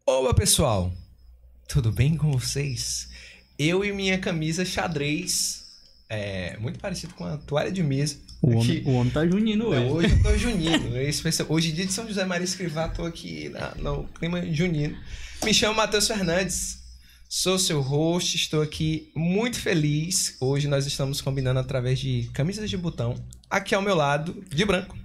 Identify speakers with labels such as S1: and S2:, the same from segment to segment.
S1: Olá pessoal, tudo bem com vocês? Eu e minha camisa xadrez, muito parecido com a toalha de mesa.
S2: O homem tá junino hoje.
S1: Hoje eu tô junino. Hoje dia de São José Maria Escrivá, tô aqui no clima junino. Me chamo Matheus Fernandes, sou seu host, estou aqui muito feliz. Hoje nós estamos combinando através de camisas de botão. Aqui ao meu lado, de branco,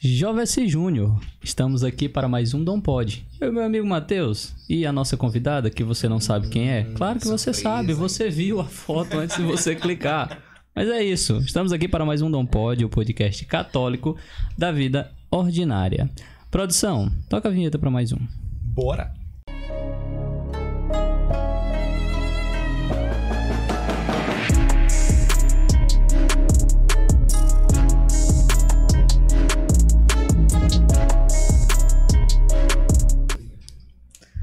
S2: Jovessi Júnior, estamos aqui para mais um Dom Pod. Eu e meu amigo Matheus e a nossa convidada, que você não sabe quem é. Claro que você sabe, você viu a foto antes de você clicar. Mas é isso, estamos aqui para mais um Dom Pod, o podcast católico da vida ordinária. Produção, toca a vinheta para mais um.
S1: Bora!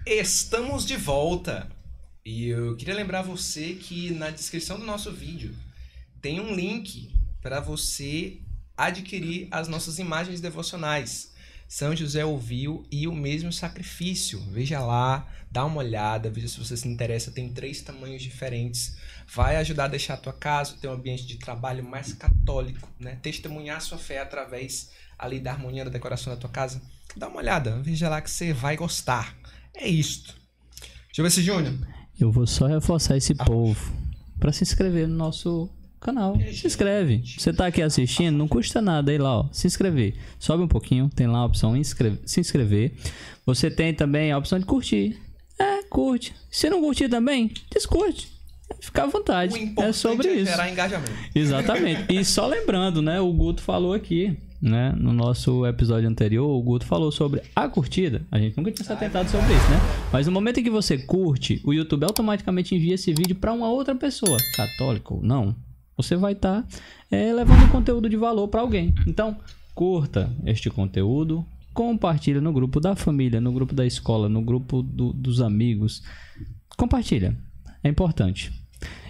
S1: Estamos de volta e eu queria lembrar você que na descrição do nosso vídeo tem um link para você adquirir as nossas imagens devocionais. São José ouviu e o mesmo sacrifício. Veja lá, dá uma olhada, veja se você se interessa. Tem 3 tamanhos diferentes. Vai ajudar a deixar a tua casa, ter um ambiente de trabalho mais católico, né? Testemunhar a sua fé através ali da harmonia da decoração da tua casa. Dá uma olhada, veja lá que você vai gostar. É isto. Jovessi Júnior.
S2: Eu vou só reforçar esse povo para se inscrever no nosso canal. Se inscreve. Você tá aqui assistindo, não custa nada. Aí lá, ó, se inscrever. Sobe um pouquinho, tem lá a opção se inscrever. Você tem também a opção de curtir. Curte. Se não curtir também, descurte. Fica à vontade.
S1: O importante
S2: é sobre isso.
S1: Gerar engajamento.
S2: Exatamente. E só lembrando, né? O Guto falou aqui, né? No nosso episódio anterior, o Guto falou sobre a curtida. A gente nunca tinha se atentado sobre isso, né? Mas no momento em que você curte, o YouTube automaticamente envia esse vídeo para uma outra pessoa, católica ou não. Você vai estar levando conteúdo de valor para alguém. Então, curta este conteúdo, compartilha no grupo da família, no grupo da escola, no grupo dos amigos. Compartilha. É importante.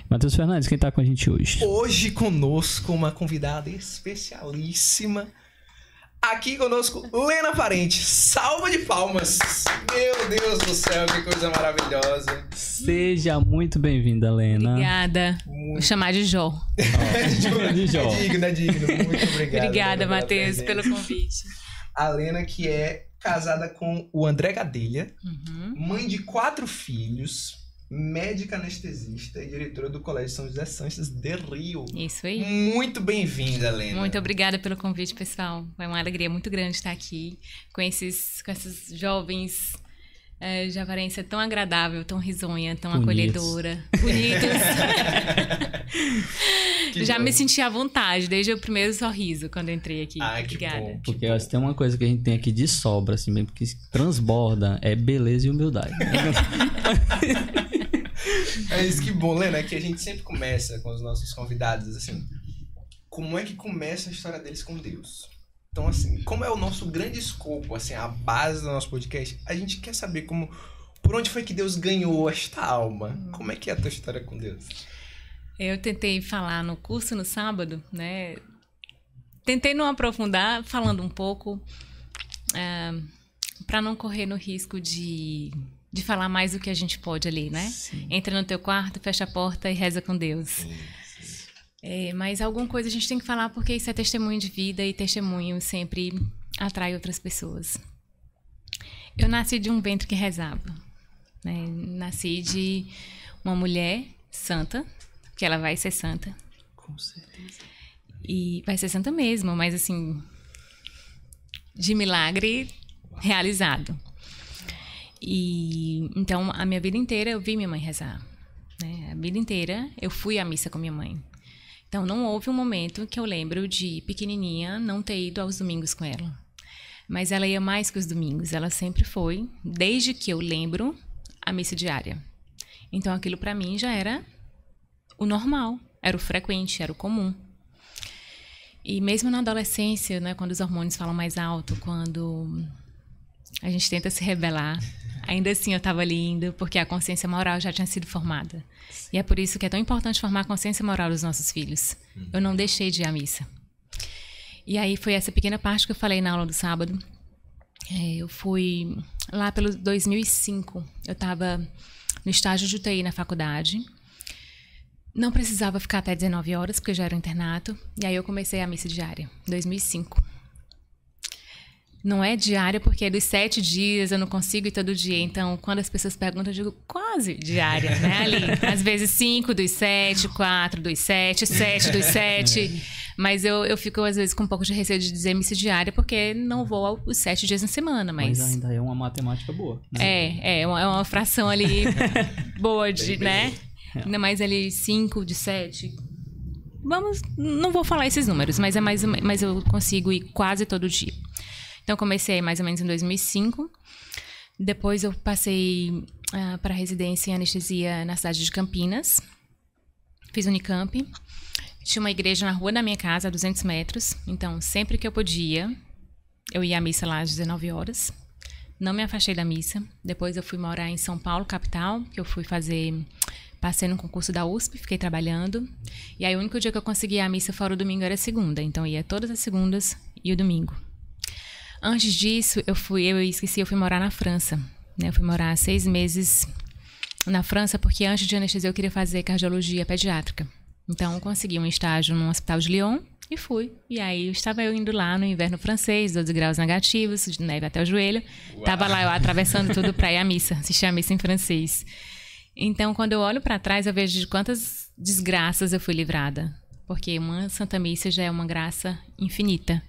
S2: Matheus Fernandes, quem tá com a gente hoje?
S1: Hoje conosco uma convidada especialíssima. Aqui conosco, Lena Parente. Salva de palmas. Meu Deus do céu, que coisa maravilhosa.
S2: Seja muito bem-vinda, Lena.
S3: Obrigada. Vou chamar de Jó.
S2: De Jó.
S1: É digno. Muito obrigado.
S3: Obrigada, Matheus, pelo convite.
S1: A Lena, que é casada com o André Gadelha, mãe de 4 filhos, médica anestesista e diretora do Colégio São José Sanches de Rio.
S3: Isso aí.
S1: Muito bem-vinda, Lena.
S3: Muito obrigada pelo convite, pessoal. É uma alegria muito grande estar aqui com esses jovens de aparência tão agradável, tão risonha, tão acolhedora. Bonitos. Já me senti à vontade desde o primeiro sorriso quando entrei aqui. Obrigada.
S1: Que bom.
S2: Porque se tem uma coisa que a gente tem aqui de sobra, assim mesmo, que transborda, é beleza e humildade.
S1: É isso, que bom, Lena, que a gente sempre começa com os nossos convidados, assim, como é que começa a história deles com Deus? Então, assim, como é o nosso grande escopo, assim, a base do nosso podcast, a gente quer saber por onde foi que Deus ganhou esta alma? Como é que é a tua história com Deus?
S3: Eu tentei falar no curso no sábado, né? Tentei não aprofundar, falando um pouco, para não correr no risco de falar mais do que a gente pode ali, né? Sim. Entra no teu quarto, fecha a porta e reza com Deus. Sim. Mas alguma coisa a gente tem que falar porque isso é testemunho de vida e testemunho sempre atrai outras pessoas. Eu nasci de um ventre que rezava, né? Nasci de uma mulher santa, que ela vai ser santa.
S1: Com certeza.
S3: E vai ser santa mesmo, mas assim, de milagre realizado. E então a minha vida inteira eu vi minha mãe rezar, né? A vida inteira eu fui à missa com minha mãe. Então não houve um momento que eu lembro de pequenininha não ter ido aos domingos com ela. Mas ela ia mais que os domingos, ela sempre foi, desde que eu lembro, a missa diária. Então aquilo para mim já era o normal, era o frequente, era o comum. E mesmo na adolescência, né, quando os hormônios falam mais alto, quando a gente tenta se rebelar, ainda assim eu estava ali indo, porque a consciência moral já tinha sido formada. E é por isso que é tão importante formar a consciência moral dos nossos filhos. Eu não deixei de ir à missa. E aí foi essa pequena parte que eu falei na aula do sábado. Eu fui lá pelo 2005. Eu estava no estágio de UTI na faculdade. Não precisava ficar até 19 horas, porque eu já era um internato. E aí eu comecei a missa diária, 2005. Não é diária, porque dos 7 dias eu não consigo ir todo dia. Então, quando as pessoas perguntam, eu digo quase diária, né? Ali, às vezes 5 dos 7, 4 dos 7, 7 dos 7. Mas eu fico, às vezes, com um pouco de receio de dizer missa diária, porque não vou os 7 dias na semana. Mas
S2: ainda é uma matemática boa. Né?
S3: É uma fração ali boa, né? Ainda mais ali 5 de 7. Não vou falar esses números, mas eu consigo ir quase todo dia. Então, comecei mais ou menos em 2005. Depois, eu passei para residência em anestesia na cidade de Campinas. Fiz Unicamp. Tinha uma igreja na rua da minha casa, a 200 metros. Então, sempre que eu podia, eu ia à missa lá às 19 horas. Não me afastei da missa. Depois, eu fui morar em São Paulo, capital, que eu fui fazer... Passei no concurso da USP, fiquei trabalhando. E aí, o único dia que eu conseguia a missa fora o domingo era segunda. Então, eu ia todas as segundas e o domingo. Antes disso, eu fui morar na França. Né? Eu fui morar 6 meses na França, porque antes de anestesia eu queria fazer cardiologia pediátrica. Então, eu consegui um estágio no hospital de Lyon e fui. E aí, estava eu indo lá no inverno francês, 12 graus negativos, de neve até o joelho. Estava lá eu atravessando tudo para ir à missa, assistir a missa em francês. Então, quando eu olho para trás, eu vejo de quantas desgraças eu fui livrada. Porque uma Santa Missa já é uma graça infinita.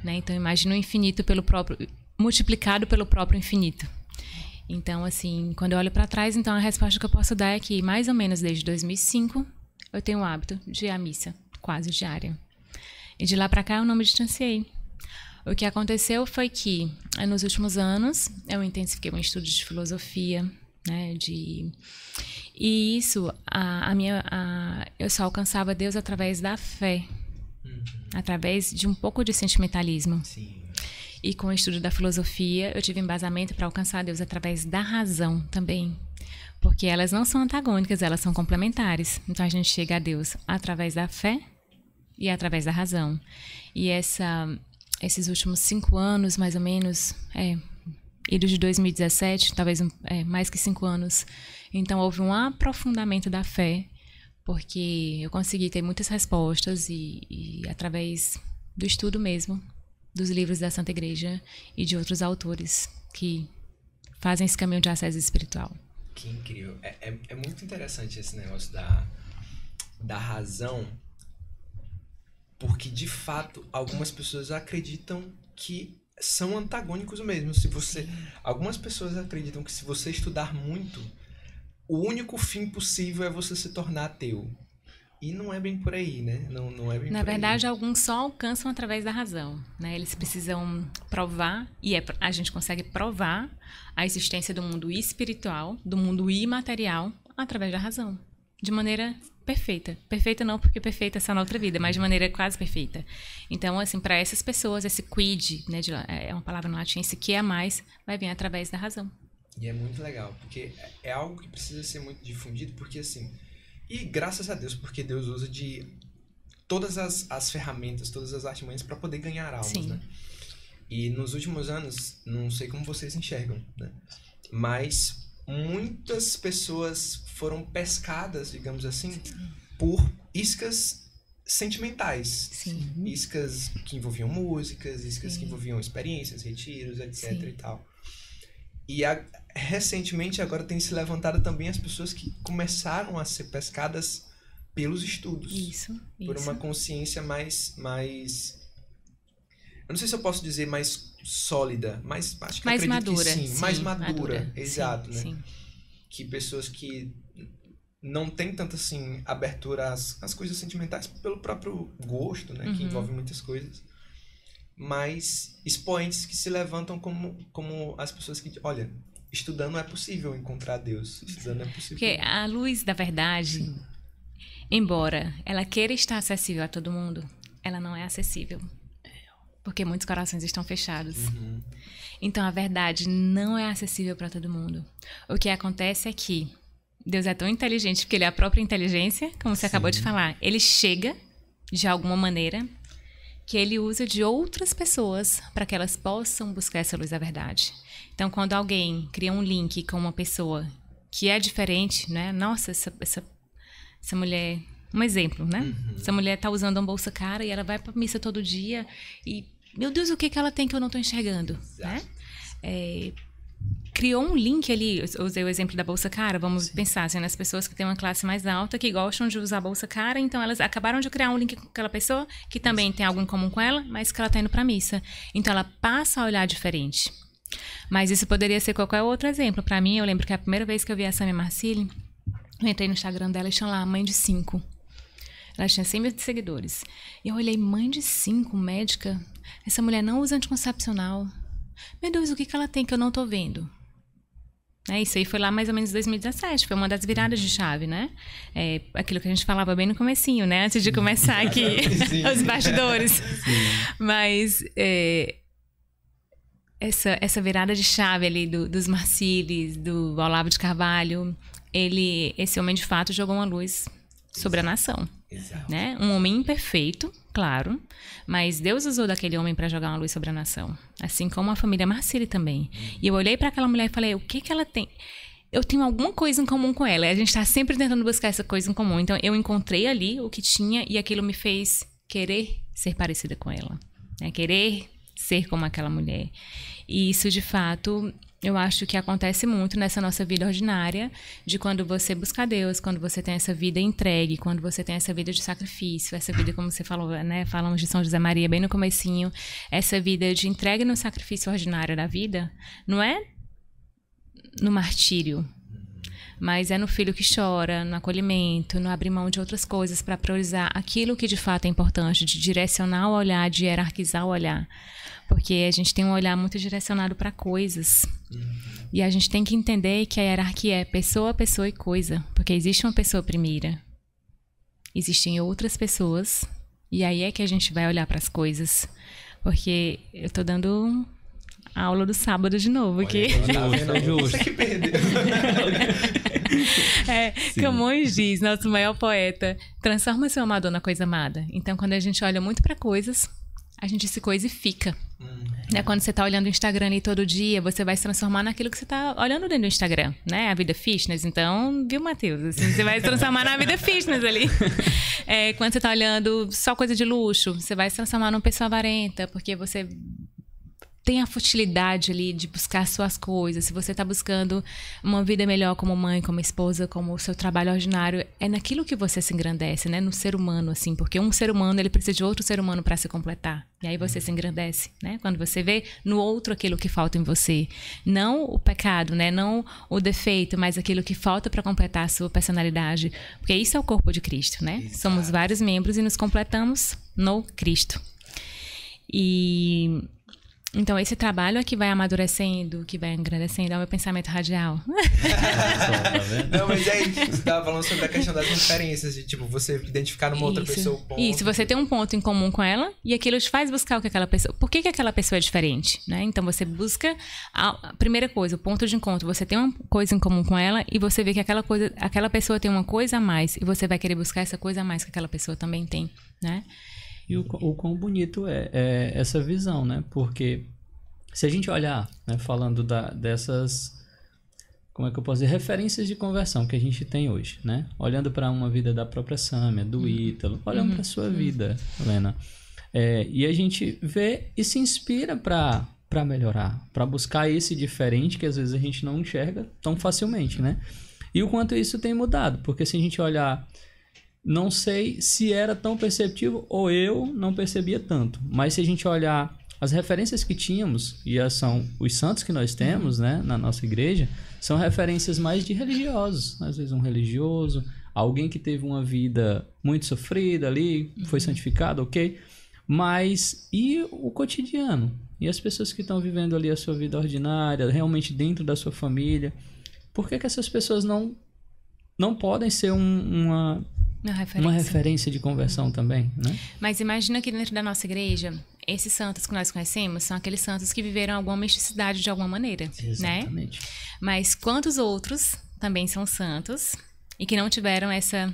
S3: Né? Então, imagina o infinito multiplicado pelo próprio infinito. Então, assim, quando eu olho para trás, então a resposta que eu posso dar é que, mais ou menos desde 2005, eu tenho o hábito de ir à missa, quase diária. E de lá para cá, eu não me distanciei. O que aconteceu foi que, nos últimos anos, eu intensifiquei um estudo de filosofia, né, e isso, eu só alcançava Deus através da fé. Através de um pouco de sentimentalismo.
S1: Sim.
S3: E com o estudo da filosofia, eu tive embasamento para alcançar Deus através da razão também. Porque elas não são antagônicas, elas são complementares. Então, a gente chega a Deus através da fé e através da razão. E esses últimos 5 anos, mais ou menos, e de 2017, talvez mais que 5 anos, então houve um aprofundamento da fé, porque eu consegui ter muitas respostas e através do estudo mesmo, dos livros da Santa Igreja e de outros autores que fazem esse caminho de acesso espiritual.
S1: Que incrível. É muito interessante esse negócio da razão, porque, de fato, algumas pessoas acreditam que são antagônicos mesmo. Algumas pessoas acreditam que se você estudar muito, o único fim possível é você se tornar ateu. E não é bem por aí, né? Não é bem
S3: Na
S1: por
S3: verdade,
S1: aí.
S3: alguns só alcançam através da razão, né? Eles precisam provar, e a gente consegue provar a existência do mundo espiritual, do mundo imaterial, através da razão. De maneira perfeita. Perfeita não, porque perfeita é só na outra vida, mas de maneira quase perfeita. Então, assim, para essas pessoas, esse quid, né, é uma palavra no latim, esse que é mais, vai vir através da razão.
S1: E é muito legal, porque é algo que precisa ser muito difundido, porque assim... E graças a Deus, porque Deus usa de todas as ferramentas, todas as artimanhas para poder ganhar almas,
S3: Sim.
S1: né? E nos últimos anos, não sei como vocês enxergam, né? Mas muitas pessoas foram pescadas, digamos assim, por iscas sentimentais.
S3: Sim.
S1: Iscas que envolviam músicas, iscas que envolviam experiências, retiros, etc. e tal. E recentemente agora tem se levantado também as pessoas que começaram a ser pescadas pelos estudos.
S3: Isso.
S1: Por uma consciência mais... Eu não sei se eu posso dizer mais sólida, mas acho que
S3: mais
S1: acredito
S3: madura.
S1: que sim.
S3: Sim,
S1: Mais madura. Exato,
S3: sim,
S1: né?
S3: Sim.
S1: Que pessoas que não têm tanta, assim, abertura às coisas sentimentais pelo próprio gosto, né? Que envolve muitas coisas. Mas expoentes que se levantam como as pessoas que... Olha, estudando é possível encontrar Deus. Estudando é possível.
S3: Porque a luz da verdade, embora ela queira estar acessível a todo mundo, ela não é acessível. Porque muitos corações estão fechados. Então, a verdade não é acessível para todo mundo. O que acontece é que Deus é tão inteligente, porque Ele é a própria inteligência, como você acabou de falar. Ele chega, de alguma maneira, que ele usa de outras pessoas para que elas possam buscar essa luz da verdade. Então, quando alguém cria um link com uma pessoa que é diferente, né? Nossa, essa mulher... Um exemplo, né? Essa mulher tá usando uma bolsa cara e ela vai pra missa todo dia e, meu Deus, o que ela tem que eu não tô enxergando, né? Criou um link ali, eu usei o exemplo da bolsa cara, vamos pensar assim, nas pessoas que têm uma classe mais alta, que gostam de usar bolsa cara, então elas acabaram de criar um link com aquela pessoa que também tem algo em comum com ela, mas que ela tá indo pra missa. Então ela passa a olhar diferente. Mas isso poderia ser qualquer outro exemplo. Pra mim, eu lembro que a primeira vez que eu vi a Samia Marcilli, eu entrei no Instagram dela e tinha lá, mãe de 5. Ela tinha 100 mil seguidores. E eu olhei, mãe de 5, médica, essa mulher não usa anticoncepcional. Meu Deus, o que ela tem que eu não tô vendo? Isso aí foi lá mais ou menos em 2017, foi uma das viradas de chave, né? Aquilo que a gente falava bem no comecinho, né? Antes de começar aqui, os bastidores. Sim. Mas essa virada de chave ali dos Marcillis, do Olavo de Carvalho, esse homem de fato jogou uma luz sobre a nação. Exato. Né? Um homem imperfeito, claro, mas Deus usou daquele homem para jogar uma luz sobre a nação, assim como a família Marcilli também. E eu olhei para aquela mulher e falei, o que ela tem? Eu tenho alguma coisa em comum com ela. A gente está sempre tentando buscar essa coisa em comum. Então eu encontrei ali o que tinha e aquilo me fez querer ser parecida com ela, né? Querer ser como aquela mulher. E isso, de fato, eu acho que acontece muito nessa nossa vida ordinária, de quando você busca Deus, quando você tem essa vida entregue, quando você tem essa vida de sacrifício, essa vida, como você falou, né? Falamos de São José Maria bem no comecinho, essa vida de entrega no sacrifício ordinário da vida, não é no martírio, mas é no filho que chora, no acolhimento, no abrir mão de outras coisas para priorizar aquilo que de fato é importante, de direcionar o olhar, de hierarquizar o olhar. Porque a gente tem um olhar muito direcionado para coisas. E a gente tem que entender que a hierarquia é pessoa, pessoa e coisa. Porque existe uma pessoa primeira. Existem outras pessoas. E aí é que a gente vai olhar para as coisas. Porque eu tô dando a aula do sábado de novo aqui.
S1: Você que perdeu.
S3: Camões diz, nosso maior poeta, transforma seu amador na coisa amada. Então, quando a gente olha muito para coisas, a gente se coisifica. Né? Quando você está olhando o Instagram ali todo dia, você vai se transformar naquilo que você está olhando dentro do Instagram, né? A vida fitness. Então, viu, Matheus? Assim, você vai se transformar na vida fitness ali. Quando você está olhando só coisa de luxo, você vai se transformar numa pessoa avarenta, porque você tem a futilidade ali de buscar suas coisas. Se você está buscando uma vida melhor como mãe, como esposa, como o seu trabalho ordinário, é naquilo que você se engrandece, né? No ser humano, assim. Porque um ser humano, ele precisa de outro ser humano para se completar. E aí você se engrandece, né? Quando você vê no outro aquilo que falta em você. Não o pecado, né? Não o defeito, mas aquilo que falta para completar a sua personalidade. Porque isso é o corpo de Cristo, né? Exato. Somos vários membros e nos completamos no Cristo. Então, esse trabalho é que vai amadurecendo, que vai engrandecendo, é o meu pensamento radial.
S1: Não, mas aí, você estava falando sobre a questão das referências, de tipo, você identificar numa outra pessoa o ponto.
S3: Isso, você tem um ponto em comum com ela e aquilo te faz buscar o que aquela pessoa... Por que aquela pessoa é diferente, né? Então, você busca... A primeira coisa, o ponto de encontro, você tem uma coisa em comum com ela e você vê que aquela pessoa tem uma coisa a mais e você vai querer buscar essa coisa a mais que aquela pessoa também tem, né?
S2: E o quão bonito é essa visão, né? Porque se a gente olhar, né, falando dessas, como é que eu posso dizer, referências de conversão que a gente tem hoje, né? Olhando para uma vida da própria Sâmia, do Ítalo, olhando para a sua vida, Helena. E a gente vê e se inspira para melhorar, para buscar esse diferente que às vezes a gente não enxerga tão facilmente, né? E o quanto isso tem mudado, porque se a gente olhar... Não sei se era tão perceptível ou eu não percebia tanto. Mas se a gente olhar as referências que tínhamos, e são os santos que nós temos, né, na nossa igreja, são referências mais de religiosos. Às vezes um religioso, alguém que teve uma vida muito sofrida ali, foi santificado, ok? Mas e o cotidiano? E as pessoas que estão vivendo ali a sua vida ordinária, realmente dentro da sua família? Por que essas pessoas não podem ser uma referência de conversão também, né?
S3: Mas imagina que dentro da nossa igreja, esses santos que nós conhecemos são aqueles santos que viveram alguma misticidade de alguma maneira,
S2: exatamente,
S3: né? Mas quantos outros também são santos e que não tiveram essa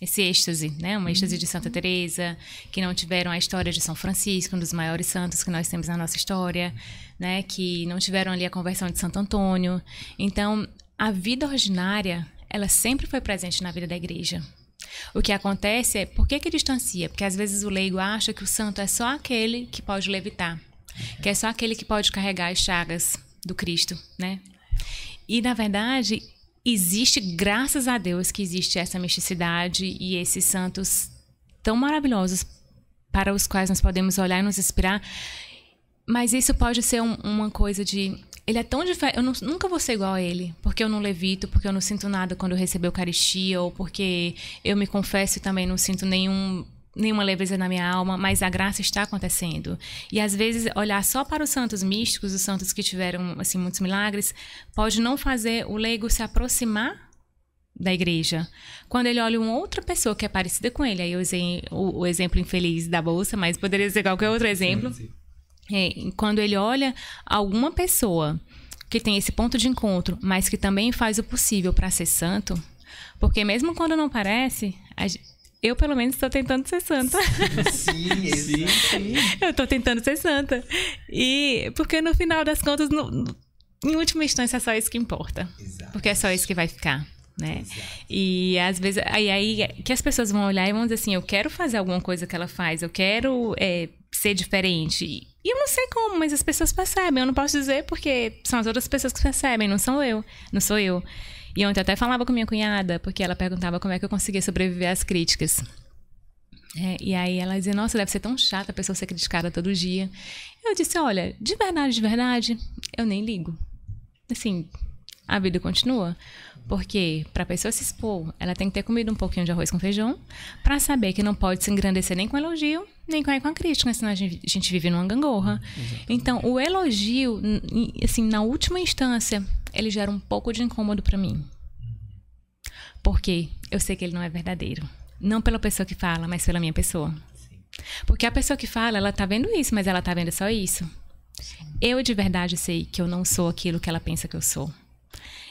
S3: esse êxtase, né? Uma êxtase de Santa Teresa, que não tiveram a história de São Francisco, um dos maiores santos que nós temos na nossa história, né? Que não tiveram ali a conversão de Santo Antônio. Então, a vida ordinária, ela sempre foi presente na vida da igreja. O que acontece é, por que distancia? Porque às vezes o leigo acha que o santo é só aquele que pode levitar, que é só aquele que pode carregar as chagas do Cristo, né? E, na verdade, existe, graças a Deus, que existe essa misticidade e esses santos tão maravilhosos para os quais nós podemos olhar e nos inspirar. Mas isso pode ser uma coisa de... Ele é tão diferente, eu nunca vou ser igual a ele, porque eu não levito, porque eu não sinto nada quando eu recebo a Eucaristia, ou porque eu me confesso e também não sinto nenhuma leveza na minha alma, mas a graça está acontecendo. E às vezes olhar só para os santos místicos, os santos que tiveram assim muitos milagres, pode não fazer o leigo se aproximar da igreja. Quando ele olha uma outra pessoa que é parecida com ele, aí eu usei o exemplo infeliz da bolsa, mas poderia ser qualquer outro exemplo. Sim. Quando ele olha alguma pessoa que tem esse ponto de encontro, mas que também faz o possível para ser santo, porque mesmo quando não parece, eu pelo menos estou tentando ser santa. Sim. Eu estou tentando ser santa. E porque no final das contas, em última instância, é só isso que importa. Exato. Porque é só isso que vai ficar, né? Exato. E às vezes aí que as pessoas vão olhar e vão dizer assim, eu quero fazer alguma coisa que ela faz, eu quero ser diferente. E eu não sei como, mas as pessoas percebem. Eu não posso dizer porque são as outras pessoas que percebem, não sou eu. E ontem eu até falava com minha cunhada, porque ela perguntava como é que eu conseguia sobreviver às críticas. E aí ela dizia, nossa, deve ser tão chato a pessoa ser criticada todo dia. Eu disse, olha, de verdade, eu nem ligo. Assim, a vida continua. Porque para a pessoa se expor, ela tem que ter comido um pouquinho de arroz com feijão para saber que não pode se engrandecer nem com elogio, nem com a crítica, senão a gente vive numa gangorra. Exatamente. Então, o elogio, assim, na última instância, ele gera um pouco de incômodo para mim. Porque eu sei que ele não é verdadeiro. Não pela pessoa que fala, mas pela minha pessoa. Sim. Porque a pessoa que fala, ela tá vendo isso, mas ela tá vendo só isso. Sim. Eu de verdade sei que eu não sou aquilo que ela pensa que eu sou.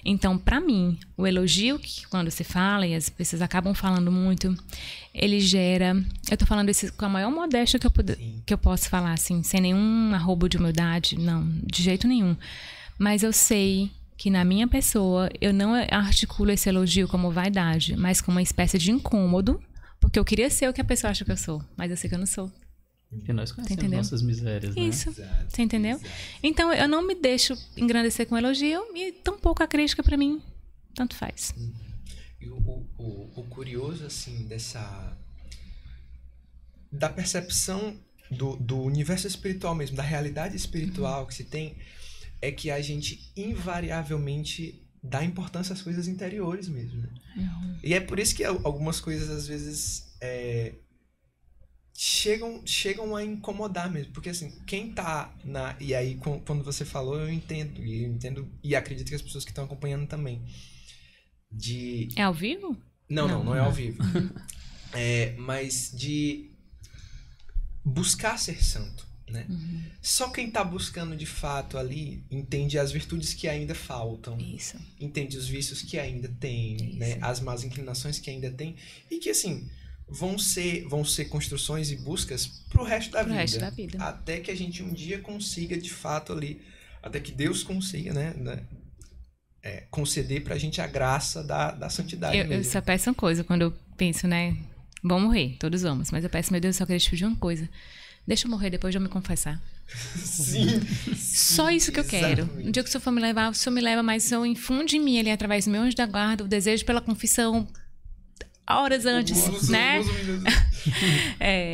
S3: Então, para mim, o elogio, que quando se fala, e as pessoas acabam falando muito, ele gera... Eu tô falando isso com a maior modéstia que eu posso falar, assim, sem nenhum arrobo de humildade, não, de jeito nenhum. Mas eu sei que na minha pessoa, eu não articulo esse elogio como vaidade, mas como uma espécie de incômodo, porque eu queria ser o que a pessoa acha que eu sou, mas eu sei que eu não sou.
S2: Porque nós conhecemos nossas misérias, né?
S3: Isso, você entendeu? Então, eu não me deixo engrandecer com elogio e tampouco a crítica pra mim, tanto faz.
S1: E o curioso, assim, da percepção do universo espiritual mesmo, da realidade espiritual que se tem, é que a gente invariavelmente dá importância às coisas interiores mesmo, né? E é por isso que algumas coisas, às vezes... chegam a incomodar mesmo, porque assim, quem tá e aí quando você falou, eu entendo e acredito que as pessoas que estão acompanhando também
S3: É ao vivo?
S1: Não é ao vivo. Mas de buscar ser santo, né? Só quem tá buscando de fato ali entende as virtudes que ainda faltam.
S3: Isso.
S1: Entende os vícios que ainda tem, né? As más inclinações que ainda tem, e que assim vão ser construções e buscas pro resto da vida. Até que a gente um dia consiga, de fato, ali... Até que Deus consiga, né? Conceder pra gente a graça da santidade mesmo.
S3: Eu só peço uma coisa quando eu penso, né? Vamos morrer, todos vamos. Mas eu peço, meu Deus, eu só queria te pedir uma coisa. Deixa eu morrer depois de eu me confessar.
S1: Sim.
S3: Só isso que eu quero. No dia que o Senhor for me levar, o Senhor me leva, mas o Senhor infunde em mim, ali, através do meu anjo da guarda, o desejo pela confissão... horas antes, né?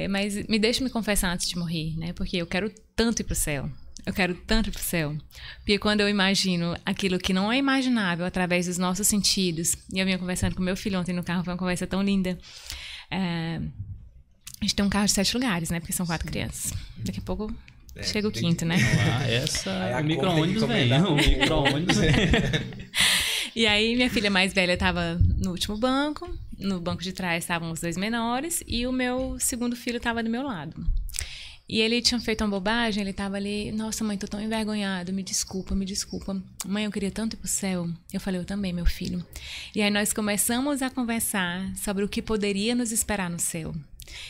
S3: Mas me deixa me confessar antes de morrer, né? Porque eu quero tanto ir pro céu. Porque quando eu imagino aquilo que não é imaginável através dos nossos sentidos, e eu vinha conversando com meu filho ontem no carro, foi uma conversa tão linda. A gente tem um carro de 7 lugares, né? Porque são 4 crianças. Daqui a pouco chega o quinto, né?
S2: O micro-ônibus vem. O micro-ônibus vem.
S3: E aí, minha filha mais velha estava no último banco. No banco de trás estavam os 2 menores. E o meu segundo filho estava do meu lado. E ele tinha feito uma bobagem, ele tava ali, nossa mãe, tô tão envergonhado, me desculpa. Mãe, eu queria tanto ir pro céu. Eu falei, eu também, meu filho. E aí nós começamos a conversar sobre o que poderia nos esperar no céu.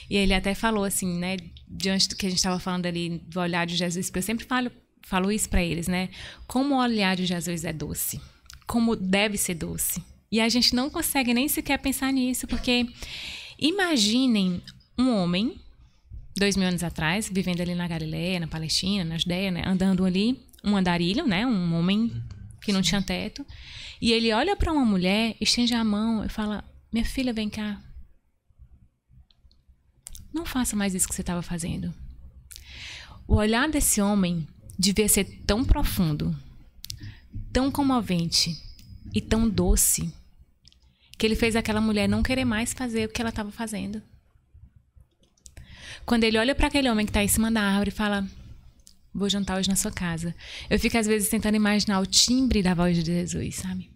S3: E ele até falou assim, né, diante do que a gente estava falando ali, do olhar de Jesus, porque eu sempre falo isso para eles, né, como o olhar de Jesus é doce, como deve ser doce. E a gente não consegue nem sequer pensar nisso, porque imaginem um homem, 2000 anos atrás, vivendo ali na Galileia, na Palestina, na Judeia, né, andando ali, um andarilho, né, um homem que não tinha teto, e ele olha para uma mulher, estende a mão e fala, minha filha, vem cá. Não faça mais isso que você estava fazendo. O olhar desse homem devia ser tão profundo, tão comovente e tão doce, que ele fez aquela mulher não querer mais fazer o que ela estava fazendo. Quando ele olha para aquele homem que está em cima da árvore e fala, vou jantar hoje na sua casa. Eu fico às vezes tentando imaginar o timbre da voz de Jesus, sabe?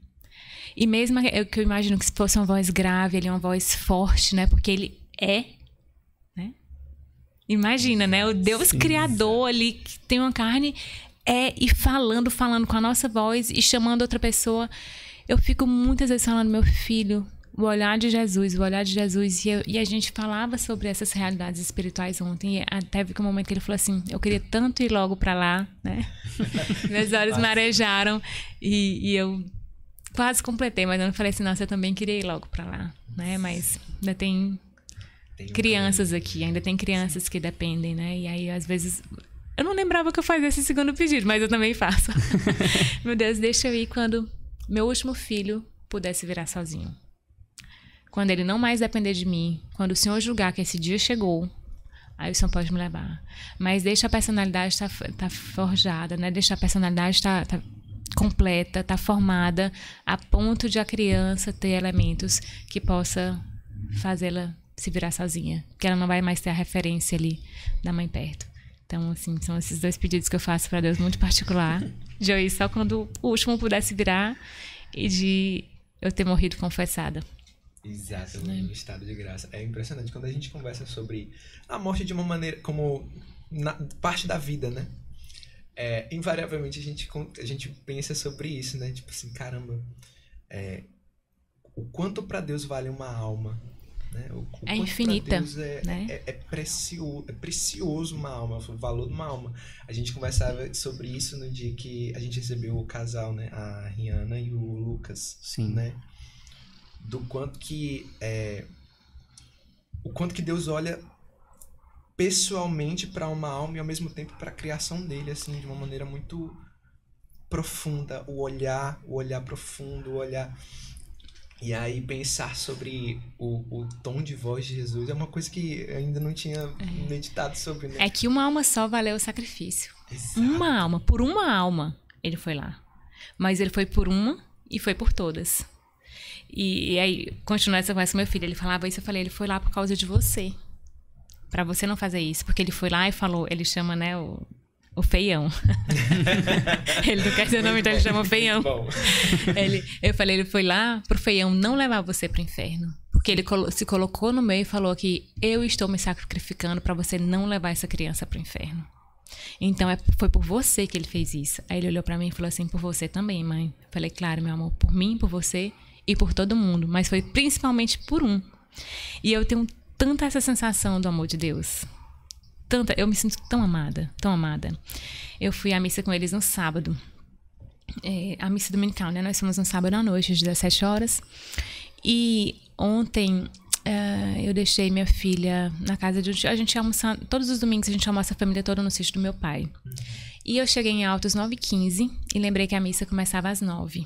S3: E mesmo que eu imagino que se fosse uma voz grave, ele é uma voz forte, né? Porque ele é, né? Imagina, né? O Deus criador ali, que tem uma carne, e falando com a nossa voz e chamando outra pessoa. Eu fico muitas vezes falando, meu filho, o olhar de Jesus. E a gente falava sobre essas realidades espirituais ontem. E até vi que um momento que ele falou assim, eu queria tanto ir logo para lá, né? Meus olhos marejaram e eu quase completei, mas eu não falei assim, nossa, eu também queria ir logo para lá, né? Mas ainda tem crianças aqui, ainda tem crianças que dependem, né? E aí, às vezes, eu não lembrava que eu fazia esse segundo pedido, mas eu também faço. Meu Deus, deixa eu ir quando meu último filho pudesse virar sozinho. Quando ele não mais depender de mim, quando o Senhor julgar que esse dia chegou, aí o Senhor pode me levar. Mas deixa a personalidade tá forjada, né? Deixa a personalidade tá completa, tá formada, a ponto de a criança ter elementos que possa fazê-la se virar sozinha, porque ela não vai mais ter a referência ali da mãe perto. Então, assim, são esses dois pedidos que eu faço para Deus muito particular, de eu ir só quando o último pudesse virar e de eu ter morrido confessada.
S1: Exato, no estado de graça. É impressionante quando a gente conversa sobre a morte de uma maneira como parte da vida, né? Invariavelmente a gente pensa sobre isso, né? Tipo assim, caramba, o quanto para Deus vale uma alma, né?
S3: É infinita,
S1: Deus
S3: né?
S1: É precioso uma alma, o valor de uma alma. A gente conversava sobre isso no dia que a gente recebeu o casal, né? A Rihanna e o Lucas.
S2: Sim.
S1: Né? Do quanto que o quanto que Deus olha pessoalmente para uma alma e ao mesmo tempo para a criação dele, assim, de uma maneira muito profunda, o olhar profundo, o olhar. E aí pensar sobre o tom de voz de Jesus é uma coisa que eu ainda não tinha meditado sobre, né?
S3: É que uma alma só valeu o sacrifício.
S1: Exato.
S3: Uma alma, por uma alma ele foi lá. Mas ele foi por uma e foi por todas. E aí, continuando essa conversa com meu filho, ele falava isso, eu falei, ele foi lá por causa de você. Pra você não fazer isso. Porque ele foi lá e falou, ele chama, né, o feião. Ele não quer dizer o nome, então ele chama feião. Eu falei, ele foi lá pro feião não levar você pro inferno. Porque ele se colocou no meio e falou que eu estou me sacrificando pra você não levar essa criança pro inferno. Então, foi por você que ele fez isso. Aí ele olhou pra mim e falou assim, por você também, mãe. Eu falei, claro, meu amor, por mim, por você e por todo mundo. Mas foi principalmente por um. E eu tenho tanta essa sensação do amor de Deus. Eu me sinto tão amada, tão amada. Eu fui à missa com eles no sábado. A missa dominical, né? Nós fomos no sábado à noite, às 17 horas. E ontem eu deixei minha filha na casa de... A gente almoça... Todos os domingos a gente almoça a família toda no sítio do meu pai. E eu cheguei em Altos 9h15 e lembrei que a missa começava às 9h.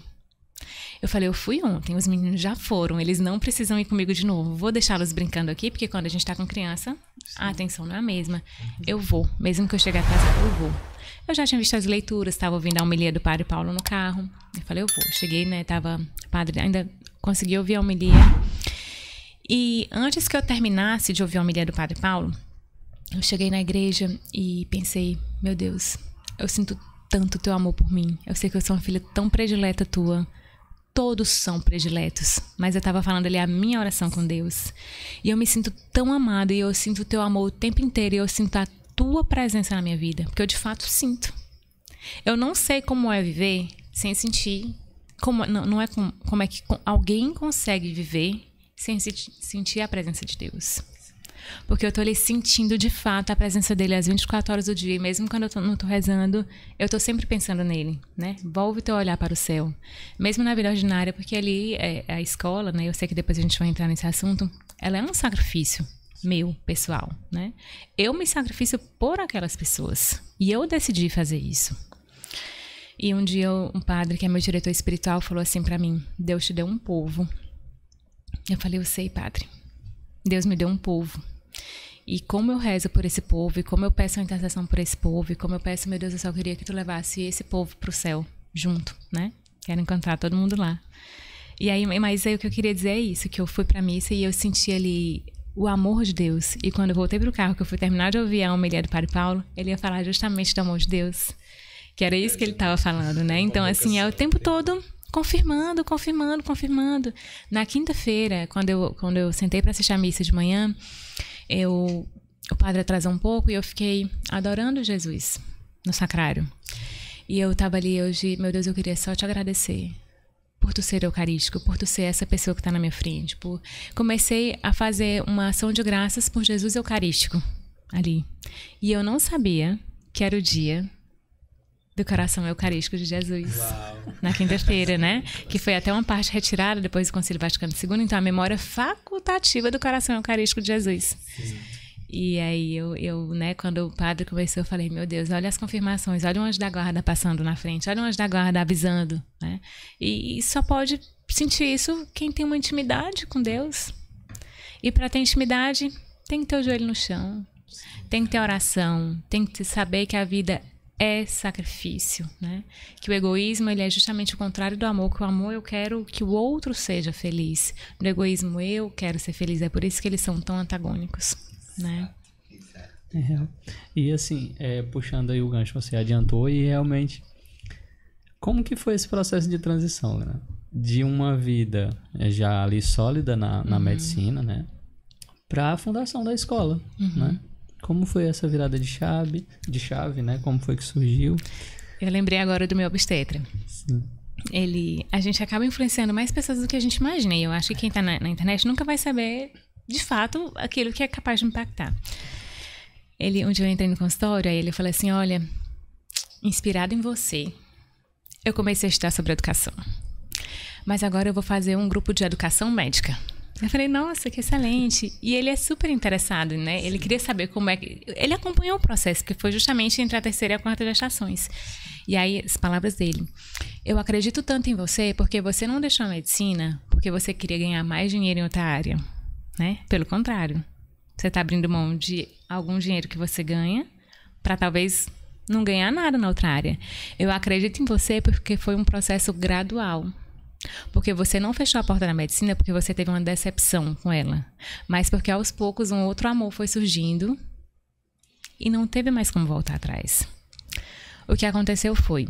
S3: Eu falei, eu fui ontem, os meninos já foram, eles não precisam ir comigo de novo. Vou deixá-los brincando aqui, porque quando a gente tá com criança, a atenção não é a mesma. Eu vou, mesmo que eu chegue atrasada, eu vou. Eu já tinha visto as leituras, estava ouvindo a homilia do Padre Paulo no carro. Eu falei, eu vou. Cheguei, né, o padre ainda consegui ouvir a homilia. E antes que eu terminasse de ouvir a homilia do Padre Paulo, eu cheguei na igreja e pensei, meu Deus, eu sinto tanto o teu amor por mim. Eu sei que eu sou uma filha tão predileta tua. Todos são prediletos, mas eu estava falando ali a minha oração com Deus. E eu me sinto tão amada e eu sinto o teu amor o tempo inteiro e eu sinto a tua presença na minha vida, porque eu de fato sinto. Eu não sei como é viver sem sentir, não é como é que alguém consegue viver sem sentir a presença de Deus. Porque eu tô ali sentindo de fato a presença dele às 24 horas do dia. E mesmo quando eu não tô rezando, eu tô sempre pensando nele, né? Volve teu olhar para o céu. Mesmo na vida ordinária, porque ali a escola, né? Eu sei que depois a gente vai entrar nesse assunto. Ela é um sacrifício meu, pessoal, né? Eu me sacrifico por aquelas pessoas. E eu decidi fazer isso. E um dia um padre, que é meu diretor espiritual, falou assim pra mim: Deus te deu um povo. Eu falei: eu sei, padre. Deus me deu um povo. E como eu rezo por esse povo, e como eu peço a intercessão por esse povo, e como eu peço, meu Deus, eu só queria que tu levasse esse povo pro céu, junto, né? Quero encontrar todo mundo lá. E aí, mas aí o que eu queria dizer é isso, que eu fui pra missa e eu senti ali o amor de Deus. E quando eu voltei pro carro, que eu fui terminar de ouvir a homilia do Padre Paulo, ele ia falar justamente do amor de Deus. Que era isso que ele estava falando, né? Então, assim, é o tempo todo confirmando. Na quinta-feira, quando eu sentei para assistir a missa de manhã, o padre atrasou um pouco e eu fiquei adorando Jesus no sacrário. E eu estava ali hoje, meu Deus, eu queria só te agradecer por tu ser eucarístico, por tu ser essa pessoa que está na minha frente. Comecei a fazer uma ação de graças por Jesus eucarístico ali. E eu não sabia que era o dia do coração eucarístico de Jesus. Uau. Na quinta-feira, né? Que foi até uma parte retirada depois do Concílio Vaticano II. Então, a memória facultativa do coração eucarístico de Jesus. Sim. E aí, né, quando o padre começou, eu falei: meu Deus, olha as confirmações, olha o anjo da guarda passando na frente, olha o anjo da guarda avisando, né? E só pode sentir isso quem tem uma intimidade com Deus. E para ter intimidade, tem que ter o joelho no chão, tem que ter oração, tem que saber que a vida é sacrifício, né? Que o egoísmo, ele é justamente o contrário do amor, que o amor eu quero que o outro seja feliz. No egoísmo eu quero ser feliz, é por isso que eles são tão antagônicos, né?
S2: E assim, puxando aí o gancho, você adiantou, e realmente, como que foi esse processo de transição, né? De uma vida já ali sólida na medicina, né? Para a fundação da escola, né? Como foi essa virada de chave, né? Como foi que surgiu?
S3: Eu lembrei agora do meu obstetra.
S2: Sim.
S3: A gente acaba influenciando mais pessoas do que a gente imagina. E eu acho que quem está na internet nunca vai saber, de fato, aquilo que é capaz de impactar. Um dia eu entrei no consultório, aí ele falou assim: olha, inspirado em você, eu comecei a estudar sobre educação. Mas agora eu vou fazer um grupo de educação médica. Eu falei: nossa, que excelente. E ele é super interessado, né? Ele queria saber como é que... Ele acompanhou o processo, que foi justamente entre a 3ª e a 4ª gestações. E aí, as palavras dele: eu acredito tanto em você porque você não deixou a medicina porque você queria ganhar mais dinheiro em outra área, né? Pelo contrário. Você está abrindo mão de algum dinheiro que você ganha para talvez não ganhar nada na outra área. Eu acredito em você porque foi um processo gradual. Porque você não fechou a porta da medicina porque você teve uma decepção com ela, mas porque aos poucos um outro amor foi surgindo e não teve mais como voltar atrás. O que aconteceu foi,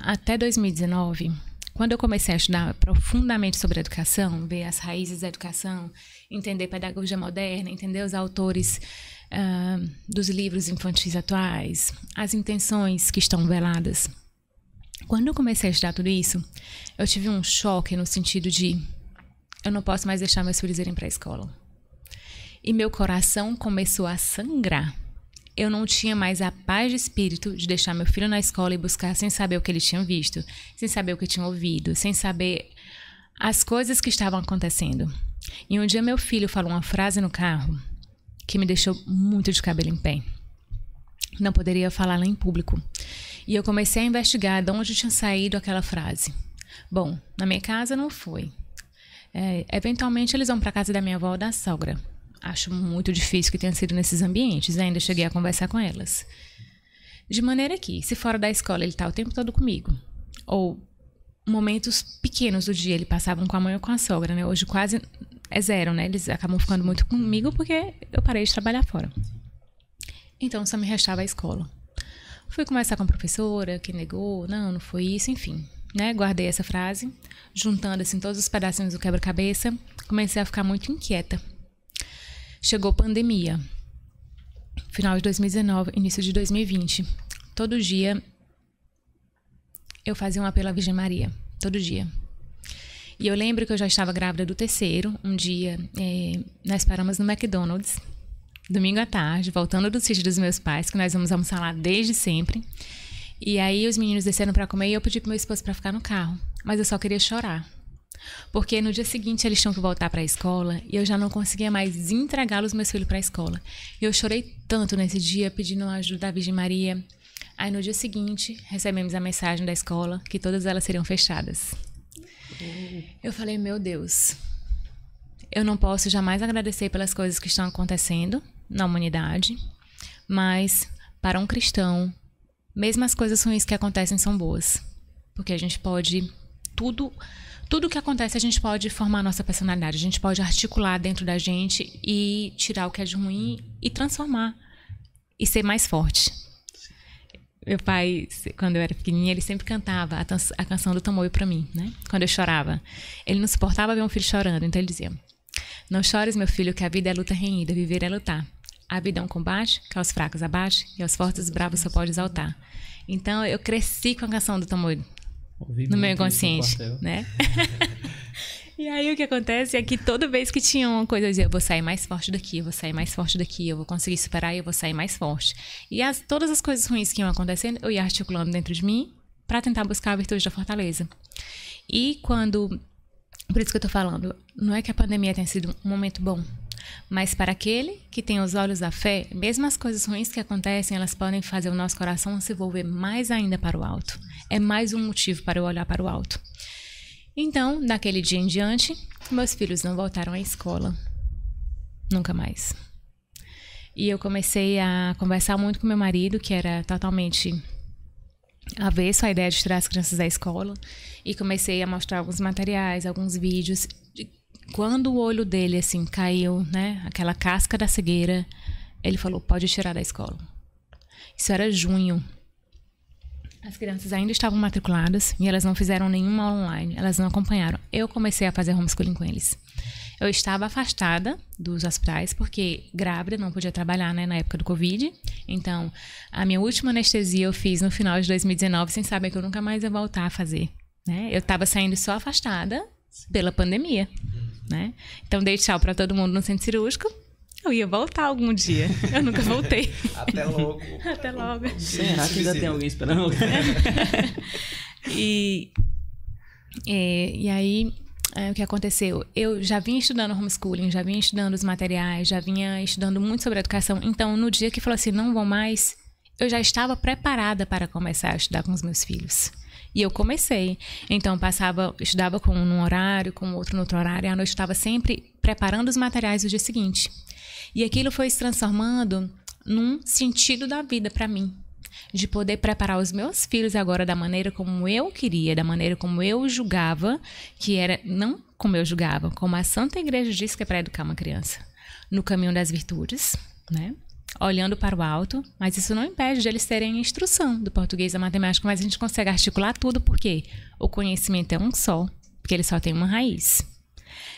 S3: até 2019, quando eu comecei a estudar profundamente sobre educação, ver as raízes da educação, entender pedagogia moderna, entender os autores dos livros infantis atuais, as intenções que estão veladas. Quando eu comecei a estudar tudo isso, eu tive um choque no sentido de: eu não posso mais deixar meus filhos irem para a escola. E meu coração começou a sangrar. Eu não tinha mais a paz de espírito de deixar meu filho na escola e buscar sem saber o que ele tinha visto, sem saber o que tinha ouvido, sem saber as coisas que estavam acontecendo. E um dia meu filho falou uma frase no carro que me deixou muito de cabelo em pé. Não poderia falá-la em público. E eu comecei a investigar de onde tinha saído aquela frase. Bom, na minha casa não foi. Eventualmente eles vão para a casa da minha avó ou da sogra. Acho muito difícil que tenha sido nesses ambientes. Ainda cheguei a conversar com elas. De maneira que, se fora da escola ele está o tempo todo comigo, ou momentos pequenos do dia ele passavam com a mãe ou com a sogra, né? Hoje quase é zero, né? Eles acabam ficando muito comigo porque eu parei de trabalhar fora. Então só me restava a escola. Fui conversar com a professora, que negou, não foi isso, enfim, né? Guardei essa frase, juntando assim todos os pedacinhos do quebra-cabeça, comecei a ficar muito inquieta. Chegou pandemia. final de 2019, início de 2020. Todo dia eu fazia um apelo à Virgem Maria. Todo dia. E eu lembro que eu já estava grávida do terceiro. Um dia, nós paramos no McDonald's, domingo à tarde, voltando do sítio dos meus pais, que nós vamos almoçar lá desde sempre. E aí os meninos desceram para comer e eu pedi pro meu esposo para ficar no carro. Mas eu só queria chorar. Porque no dia seguinte eles tinham que voltar para a escola e eu já não conseguia mais entregar os meus filhos para a escola. E eu chorei tanto nesse dia, pedindo a ajuda da Virgem Maria. Aí no dia seguinte recebemos a mensagem da escola que todas elas seriam fechadas. Eu falei, meu Deus, eu não posso jamais agradecer pelas coisas que estão acontecendo na humanidade, mas para um cristão, mesmo as coisas ruins que acontecem são boas. Porque a gente pode... Tudo que acontece, a gente pode formar a nossa personalidade. A gente pode articular dentro da gente e tirar o que é de ruim e transformar. E ser mais forte. Meu pai, quando eu era pequenininha, ele sempre cantava a canção do Tamoio pra mim, né? Quando eu chorava. Ele não suportava ver um filho chorando, então ele dizia: não chores, meu filho, que a vida é luta renhida, viver é lutar. A vida é um combate, que aos fracos abate, e aos fortes e bravos só pode exaltar. Então, eu cresci com a canção do Tamoio no meu inconsciente, né? E aí, o que acontece é que toda vez que tinha uma coisa, eu dizia, eu vou sair mais forte daqui, eu vou sair mais forte daqui, eu vou conseguir superar e eu vou sair mais forte. E todas as coisas ruins que iam acontecendo, eu ia articulando dentro de mim para tentar buscar a virtude da fortaleza. E quando... Por isso que eu tô falando, não é que a pandemia tenha sido um momento bom, mas para aquele que tem os olhos da fé, mesmo as coisas ruins que acontecem, elas podem fazer o nosso coração se volver mais ainda para o alto. É mais um motivo para eu olhar para o alto. Então, daquele dia em diante, meus filhos não voltaram à escola. Nunca mais. E eu comecei a conversar muito com meu marido, que era totalmente avesso à ideia de tirar as crianças da escola. E comecei a mostrar alguns materiais, alguns vídeos. Quando o olho dele, assim, caiu, né? Aquela casca da cegueira, ele falou, pode tirar da escola. Isso era junho. As crianças ainda estavam matriculadas e elas não fizeram nenhuma aula online, elas não acompanharam. Eu comecei a fazer homeschooling com eles. Eu estava afastada dos hospitais porque grávida, não podia trabalhar, né, na época do Covid. Então, a minha última anestesia eu fiz no final de 2019 sem saber que eu nunca mais ia voltar a fazer, né? Eu estava saindo só afastada pela pandemia, né? Então, dei tchau para todo mundo no centro cirúrgico. Eu ia voltar algum dia. Eu nunca voltei.
S1: Até logo.
S3: Até logo.
S2: Será que ainda tem alguém esperando?
S3: E aí, o que aconteceu? Eu já vinha estudando homeschooling, já vinha estudando os materiais, já vinha estudando muito sobre educação. Então, no dia que falou assim, não vão mais, eu já estava preparada para começar a estudar com os meus filhos. E eu comecei. Então, estudava com um num horário, com outro no outro horário, e à noite estava sempre preparando os materiais do dia seguinte. E aquilo foi se transformando num sentido da vida para mim. De poder preparar os meus filhos agora da maneira como eu queria, da maneira como eu julgava, que era, não como eu julgava, como a Santa Igreja diz que é para educar uma criança. No caminho das virtudes, né? Olhando para o alto, mas isso não impede de eles terem instrução do português, da matemática, mas a gente consegue articular tudo porque o conhecimento é um só, porque ele só tem uma raiz.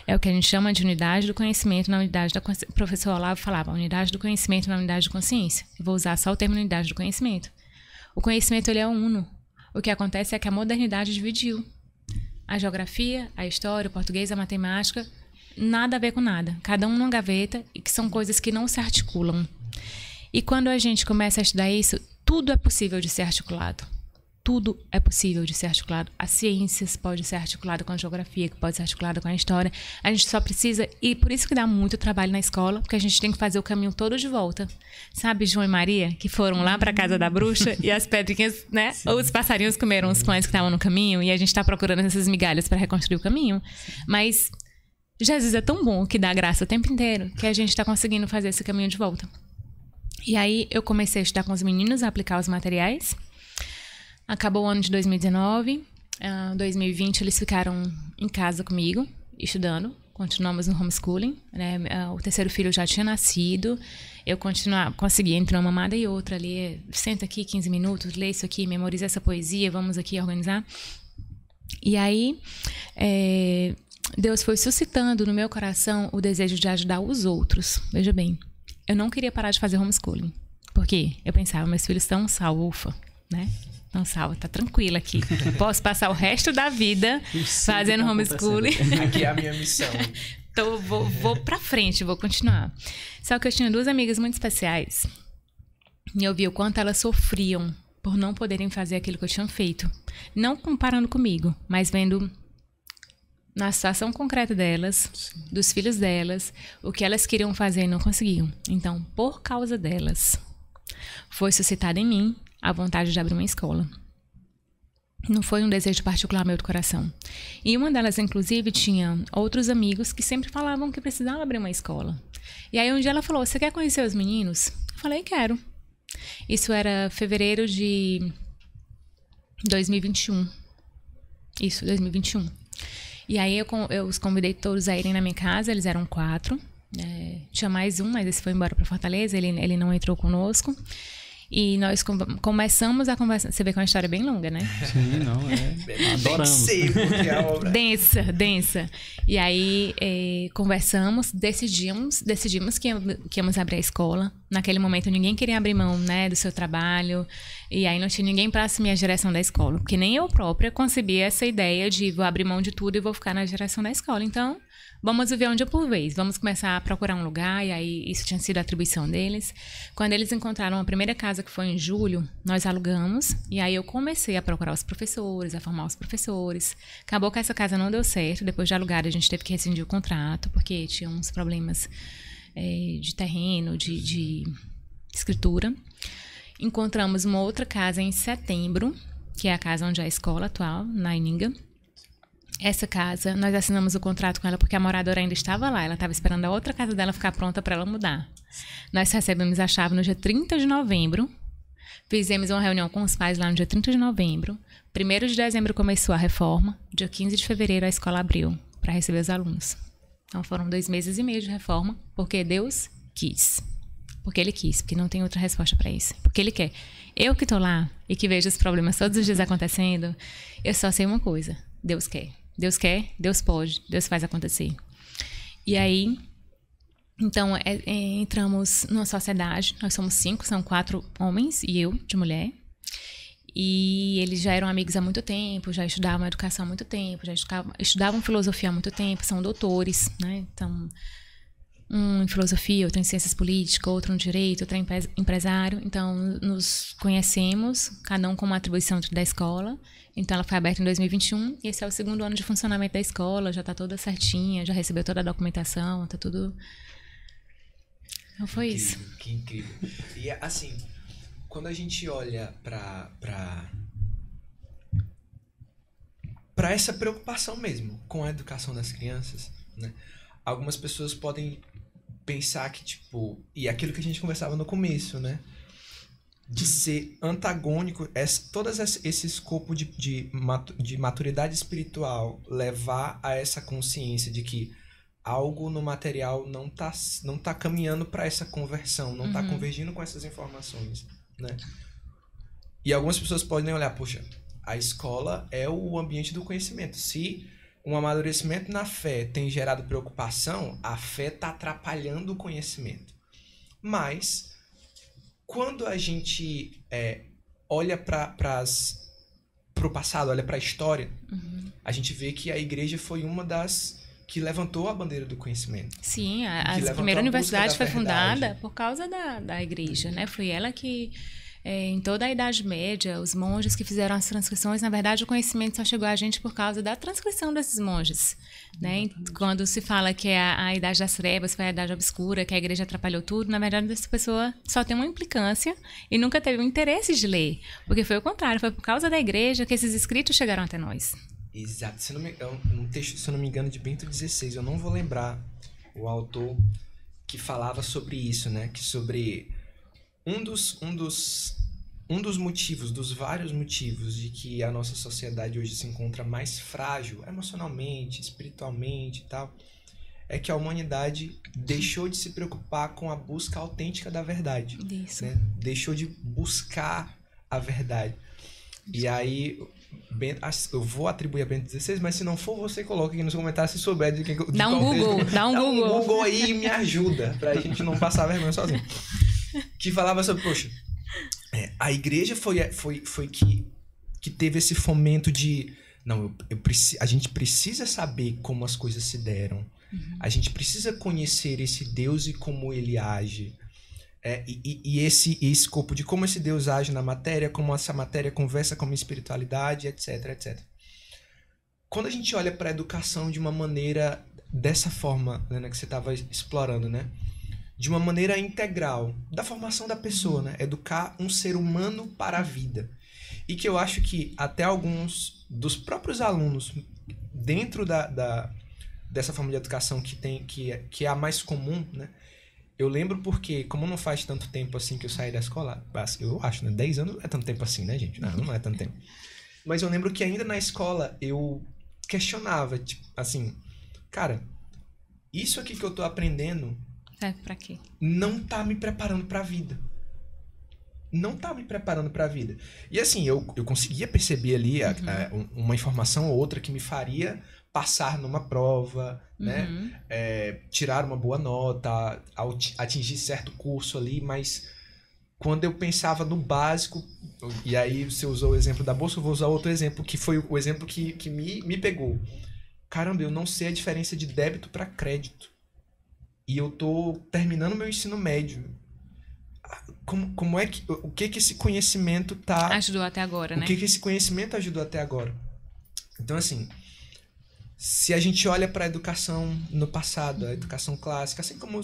S3: É o que a gente chama de unidade do conhecimento na unidade da consciência. O professor Olavo falava, unidade do conhecimento na unidade de consciência. Eu vou usar só o termo unidade do conhecimento. O conhecimento, ele é uno. O que acontece é que a modernidade dividiu. A geografia, a história, o português, a matemática, nada a ver com nada. Cada um numa gaveta, e que são coisas que não se articulam. E quando a gente começa a estudar isso, tudo é possível de ser articulado. Tudo é possível de ser articulado. As ciências podem ser articuladas com a geografia, que pode ser articulada com a história. A gente só precisa... E por isso que dá muito trabalho na escola, porque a gente tem que fazer o caminho todo de volta. Sabe, João e Maria, que foram lá para a casa da bruxa e as pedrinhas, né? Ou os passarinhos comeram os pães que estavam no caminho e a gente está procurando essas migalhas para reconstruir o caminho. Mas Jesus é tão bom que dá graça o tempo inteiro que a gente está conseguindo fazer esse caminho de volta. E aí eu comecei a estudar com os meninos, a aplicar os materiais. Acabou o ano de 2019, 2020 eles ficaram em casa comigo, estudando, continuamos no homeschooling, né? O terceiro filho já tinha nascido, eu consegui entre uma mamada e outra ali, senta aqui 15 minutos, lê isso aqui, memoriza essa poesia, vamos aqui organizar. E aí, Deus foi suscitando no meu coração o desejo de ajudar os outros. Veja bem, eu não queria parar de fazer homeschooling. quê? Eu pensava, meus filhos estão salvos, ufa, né? Estão salvos, tá tranquila aqui. Posso passar o resto da vida fazendo homeschooling.
S1: Aqui é a minha missão.
S3: Então, vou pra frente, vou continuar. Só que eu tinha 2 amigas muito especiais. E eu vi o quanto elas sofriam por não poderem fazer aquilo que eu tinha feito. Não comparando comigo, mas vendo na situação concreta delas, dos filhos delas, o que elas queriam fazer e não conseguiam. Então, por causa delas, foi suscitada em mim a vontade de abrir uma escola. Não foi um desejo particular meu do coração. E uma delas, inclusive, tinha outros amigos que sempre falavam que precisava abrir uma escola. E aí um dia ela falou, você quer conhecer os meninos? Eu falei, quero. Isso era fevereiro de 2021. Isso, 2021. E aí eu os convidei todos a irem na minha casa, eles eram 4. Tinha mais um, mas esse foi embora para Fortaleza, ele não entrou conosco. E nós começamos a conversar. Você vê que é uma história bem longa, né?
S2: Sim, não, adoramos.
S1: Sei porque a obra...
S3: Densa. E aí conversamos, decidimos que íamos abrir a escola. Naquele momento ninguém queria abrir mão, né, do seu trabalho. E aí não tinha ninguém para assumir a direção da escola. Porque nem eu própria concebia essa ideia de vou abrir mão de tudo e vou ficar na direção da escola. Então, vamos viver um dia por vez. Vamos começar a procurar um lugar. E aí isso tinha sido a atribuição deles. Quando eles encontraram a primeira casa, que foi em julho, nós alugamos. E aí eu comecei a procurar os professores, a formar os professores. Acabou que essa casa não deu certo. Depois de alugada, a gente teve que rescindir o contrato, porque tinha uns problemas de terreno, de escritura. Encontramos uma outra casa em setembro, que é a casa onde é a escola atual, na Ininga. Essa casa, nós assinamos o contrato com ela porque a moradora ainda estava lá. Ela estava esperando a outra casa dela ficar pronta para ela mudar. Nós recebemos a chave no dia 30 de novembro. Fizemos uma reunião com os pais lá no dia 30 de novembro. 1º de dezembro começou a reforma. Dia 15 de fevereiro a escola abriu para receber os alunos. Então foram 2 meses e meio de reforma, porque Deus quis. Porque Ele quis, porque não tem outra resposta para isso. Porque Ele quer. Eu que estou lá e que vejo os problemas todos os dias acontecendo, eu só sei uma coisa. Deus quer. Deus quer, Deus pode, Deus faz acontecer. E aí, então, entramos numa sociedade. Nós somos 5, são 4 homens e eu, de mulher. E eles já eram amigos há muito tempo, já estudavam educação há muito tempo, já estudavam filosofia há muito tempo, são doutores, né? Então, um em filosofia, outro em ciências políticas, outro no direito, outro empresário. Então, nos conhecemos, cada um com uma atribuição da escola. Então, ela foi aberta em 2021 e esse é o 2º ano de funcionamento da escola, já está toda certinha, já recebeu toda a documentação, está tudo... Então, foi isso.
S1: Que incrível. E, assim, quando a gente olha para essa preocupação mesmo com a educação das crianças, né? Algumas pessoas podem pensar que, tipo... E aquilo que a gente conversava no começo, né? De ser antagônico, todo esse escopo de maturidade espiritual, levar a essa consciência de que algo no material não tá caminhando para essa conversão, não tá convergindo com essas informações, né? E algumas pessoas podem olhar, poxa, a escola é o ambiente do conhecimento. Se um amadurecimento na fé tem gerado preocupação, a fé está atrapalhando o conhecimento. Mas, quando a gente olha para o passado, olha para a história, a gente vê que a igreja foi uma das que levantou a bandeira do conhecimento.
S3: Sim, a primeira universidade foi fundada por causa da igreja, né? Foi ela que... em toda a Idade Média, os monges que fizeram as transcrições, na verdade, o conhecimento só chegou a gente por causa da transcrição desses monges, né? Quando se fala que a Idade das Trevas foi a Idade Obscura, que a igreja atrapalhou tudo, na verdade, essa pessoa só tem uma implicância e nunca teve o interesse de ler, porque foi o contrário, foi por causa da igreja que esses escritos chegaram até nós.
S1: Exato. Um texto, se eu não me engano, de Bento XVI, eu não vou lembrar o autor que falava sobre isso, né? Que sobre... Um dos motivos, dos vários motivos de que a nossa sociedade hoje se encontra mais frágil emocionalmente, espiritualmente e tal, é que a humanidade deixou de se preocupar com a busca autêntica da verdade.
S3: Isso.
S1: Né? Deixou de buscar a verdade. E aí, eu vou atribuir a Bento XVI, mas se não for, você coloca aqui nos comentários se souber de quem...
S3: Dá um Google.
S1: Google aí e me ajuda, pra gente não passar vergonha sozinho. que falava sobre, poxa, a igreja foi que teve esse fomento de, não, a gente precisa saber como as coisas se deram. A gente precisa conhecer esse Deus e como ele age. E esse escopo de como esse Deus age na matéria, como essa matéria conversa com a espiritualidade, etc, etc. Quando a gente olha para a educação de uma maneira dessa forma, né, que você estava explorando, né? De uma maneira integral, da formação da pessoa, né? Educar um ser humano para a vida. E que eu acho que até alguns dos próprios alunos, dentro dessa forma de educação que é a mais comum, né? Eu lembro porque, como não faz tanto tempo assim que eu saí da escola, eu acho, né? 10 anos não é tanto tempo assim, né, gente? Não é tanto tempo. Mas eu lembro que ainda na escola eu questionava, tipo, assim, cara, isso aqui que eu tô aprendendo...
S3: Serve pra quê?
S1: Não tá me preparando pra vida. Não tá me preparando pra vida. E assim, eu conseguia perceber ali uma informação ou outra que me faria passar numa prova, né? Tirar uma boa nota, atingir certo curso ali, mas quando eu pensava no básico, e aí você usou o exemplo da bolsa, eu vou usar outro exemplo, que foi o exemplo que me pegou. Caramba, eu não sei a diferença de débito para crédito. E eu tô terminando meu ensino médio. Como é que... O que esse conhecimento tá...
S3: Ajudou até agora, né?
S1: O que esse conhecimento ajudou até agora? Então, assim... Se a gente olha para a educação no passado, a educação clássica, assim como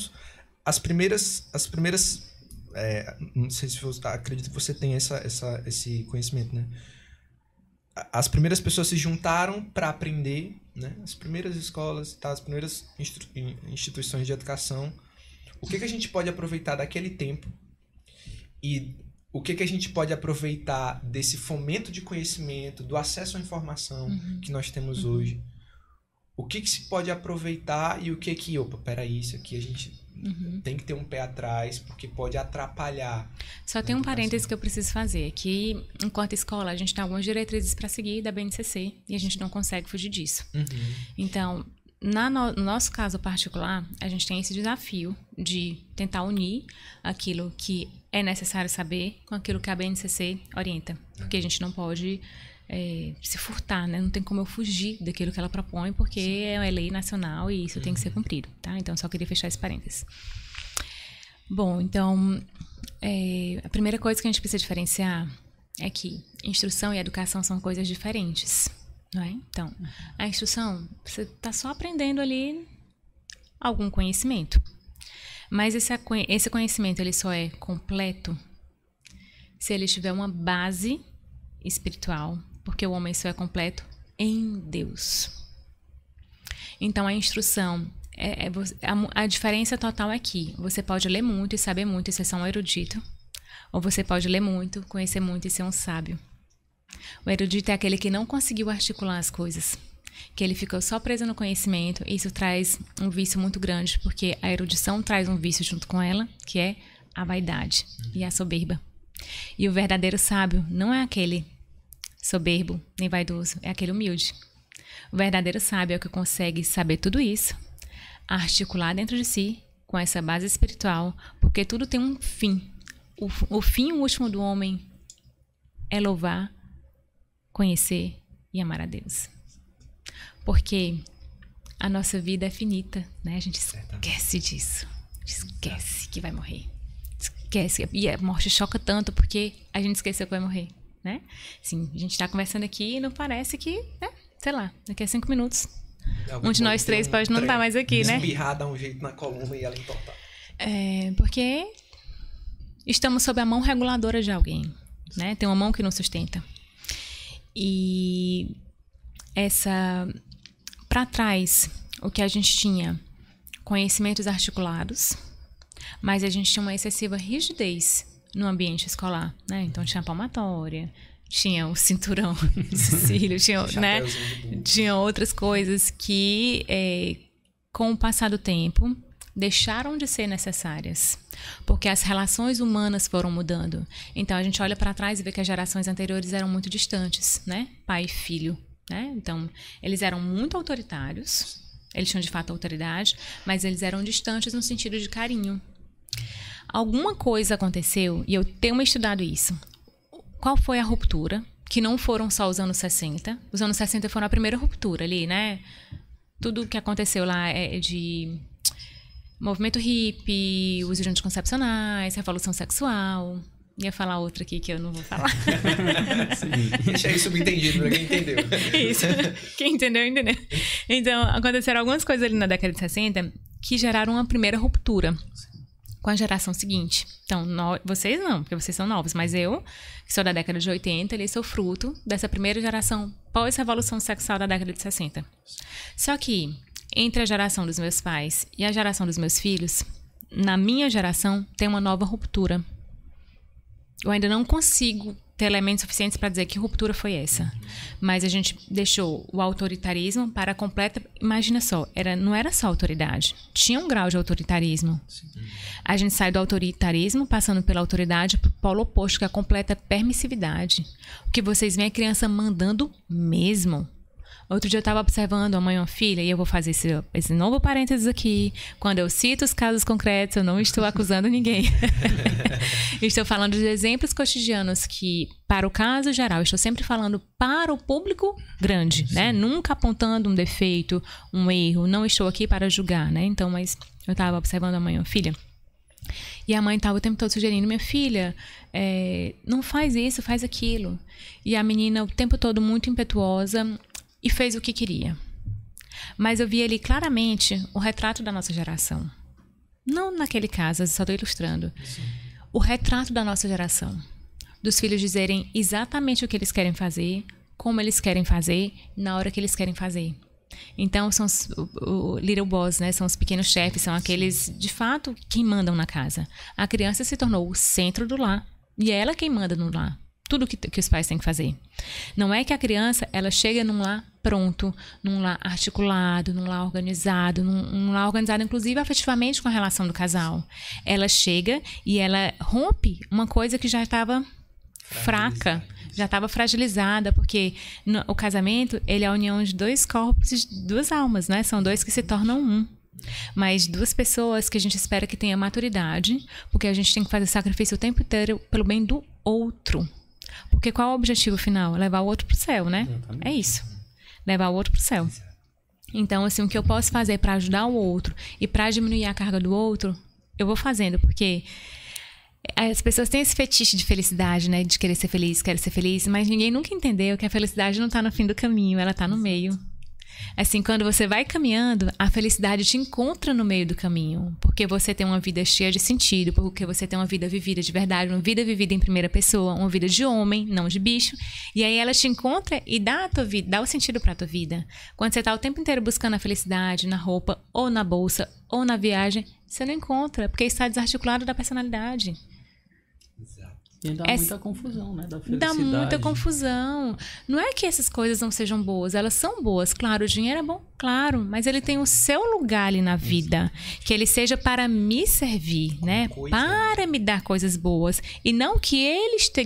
S1: as primeiras não sei se você acredito que você tem esse conhecimento, né? As primeiras pessoas se juntaram para aprender, né? As primeiras escolas, tá? As primeiras instituições de educação. O que a gente pode aproveitar daquele tempo e o que a gente pode aproveitar desse fomento de conhecimento, do acesso à informação que nós temos hoje? O que se pode aproveitar e o que... Opa, peraí, isso aqui a gente tem que ter um pé atrás, porque pode atrapalhar.
S3: Só tem um parêntese que eu preciso fazer, que enquanto escola a gente tem algumas diretrizes para seguir da BNCC e a gente não consegue fugir disso. Então, no nosso caso particular, a gente tem esse desafio de tentar unir aquilo que é necessário saber com aquilo que a BNCC orienta, porque a gente não pode... se furtar, né? Não tem como eu fugir daquilo que ela propõe, porque é lei nacional e isso tem que ser cumprido, tá? Então, só queria fechar esse parênteses. Bom, então, a primeira coisa que a gente precisa diferenciar é que instrução e educação são coisas diferentes, não é? Então, a instrução, você está só aprendendo ali algum conhecimento, mas esse conhecimento, ele só é completo se ele tiver uma base espiritual, porque o homem só é completo em Deus. Então, a instrução, a diferença total é que você pode ler muito e saber muito e ser só um erudito, ou você pode ler muito, conhecer muito e ser um sábio. O erudito é aquele que não conseguiu articular as coisas, que ele ficou só preso no conhecimento, e isso traz um vício muito grande, porque a erudição traz um vício junto com ela, que é a vaidade e a soberba. E o verdadeiro sábio não é aquele soberbo nem vaidoso, é aquele humilde. O verdadeiro sábio é o que consegue saber tudo isso, articular dentro de si com essa base espiritual, porque tudo tem um fim. O fim último do homem é louvar, conhecer e amar a Deus. Porque a nossa vida é finita, né? A gente esquece disso. A gente esquece que vai morrer. Esquece. E a morte choca tanto porque a gente esqueceu que vai morrer, né? Assim, a gente tá conversando aqui e não parece que, né? Sei lá, daqui a 5 minutos. Um de nós três pode não estar mais aqui, né?
S1: Espirrar, dar um jeito na coluna e ela entortar.
S3: Porque estamos sob a mão reguladora de alguém, né? Tem uma mão que nos sustenta. E para trás, o que a gente tinha, conhecimentos articulados, mas a gente tinha uma excessiva rigidez no ambiente escolar, né? Então tinha a palmatória, tinha o cinturão de cílio, né? Tinha outras coisas que, com o passar do tempo, deixaram de ser necessárias, porque as relações humanas foram mudando. Então a gente olha para trás e vê que as gerações anteriores eram muito distantes, né? Pai e filho, né? Então eles eram muito autoritários, eles tinham de fato autoridade, mas eles eram distantes no sentido de carinho. alguma coisa aconteceu, e eu tenho estudado isso. Qual foi a ruptura? Que não foram só os anos 60. Os anos 60 foram a primeira ruptura ali, né? Tudo que aconteceu lá é de movimento hippie, uso de anticoncepcionais, revolução sexual. Ia falar outra aqui que eu não vou falar.
S1: Deixa aí subentendido pra quem entendeu.
S3: Isso. Quem entendeu, entendeu. Então, aconteceram algumas coisas ali na década de 60 que geraram uma primeira ruptura com a geração seguinte. Então, vocês não, porque vocês são novos, mas eu, que sou da década de 80, sou fruto dessa primeira geração pós-revolução sexual da década de 60. Só que, entre a geração dos meus pais e a geração dos meus filhos, na minha geração, tem uma nova ruptura. Eu ainda não consigo ter elementos suficientes para dizer que ruptura foi essa. Mas a gente deixou o autoritarismo para a completa... Imagina só, não era só autoridade. Tinha um grau de autoritarismo. A gente sai do autoritarismo, passando pela autoridade, para o polo oposto, que é a completa permissividade. O que vocês veem é a criança mandando mesmo. Outro dia eu estava observando a mãe e uma filha, e eu vou fazer esse novo parênteses aqui. Quando eu cito os casos concretos, eu não estou acusando ninguém. Estou falando de exemplos cotidianos que, para o caso geral, estou sempre falando para o público grande, né? Nunca apontando um defeito, um erro. Não estou aqui para julgar, né? Então, mas eu estava observando a mãe e uma filha. E a mãe estava o tempo todo sugerindo, minha filha, não faz isso, faz aquilo. E a menina o tempo todo muito impetuosa... E fez o que queria. Mas eu vi ali claramente o retrato da nossa geração. Não naquele caso, eu só estou ilustrando. Sim. O retrato da nossa geração. Dos filhos dizerem exatamente o que eles querem fazer, como eles querem fazer, na hora que eles querem fazer. Então, são os little boss, né? São os pequenos chefes, são aqueles, de fato, quem mandam na casa. A criança se tornou o centro do lar. E é ela quem manda no lar. Tudo que os pais têm que fazer. Não é que a criança, ela chega num lar pronto, num lar articulado, num lar organizado, num lar organizado, inclusive, afetivamente com a relação do casal. Ela chega e ela rompe uma coisa que já estava fraca, já estava fragilizada, porque o casamento, ele é a união de dois corpos e duas almas, né? São dois que se tornam um. Mas duas pessoas que a gente espera que tenha maturidade, porque a gente tem que fazer sacrifício o tempo inteiro pelo bem do outro. Porque qual é o objetivo final? Levar o outro pro céu, né? É isso. Levar o outro pro céu. Então, assim, o que eu posso fazer para ajudar o outro e para diminuir a carga do outro, eu vou fazendo, porque as pessoas têm esse fetiche de felicidade, né? De querer ser feliz, mas ninguém nunca entendeu que a felicidade não tá no fim do caminho, ela tá no meio. Assim, quando você vai caminhando, a felicidade te encontra no meio do caminho, porque você tem uma vida cheia de sentido, porque você tem uma vida vivida de verdade, uma vida vivida em primeira pessoa, uma vida de homem, não de bicho, e aí ela te encontra e dá a tua vida, dá o sentido pra tua vida. Quando você tá o tempo inteiro buscando a felicidade na roupa, ou na bolsa, ou na viagem, você não encontra, porque está desarticulado da personalidade.
S2: E dá muita confusão, né? Da felicidade.
S3: Dá muita confusão. Não é que essas coisas não sejam boas, elas são boas. Claro, o dinheiro é bom, claro, mas ele tem o seu lugar ali na vida. Que ele seja para me servir, né? Para me dar coisas boas. E não que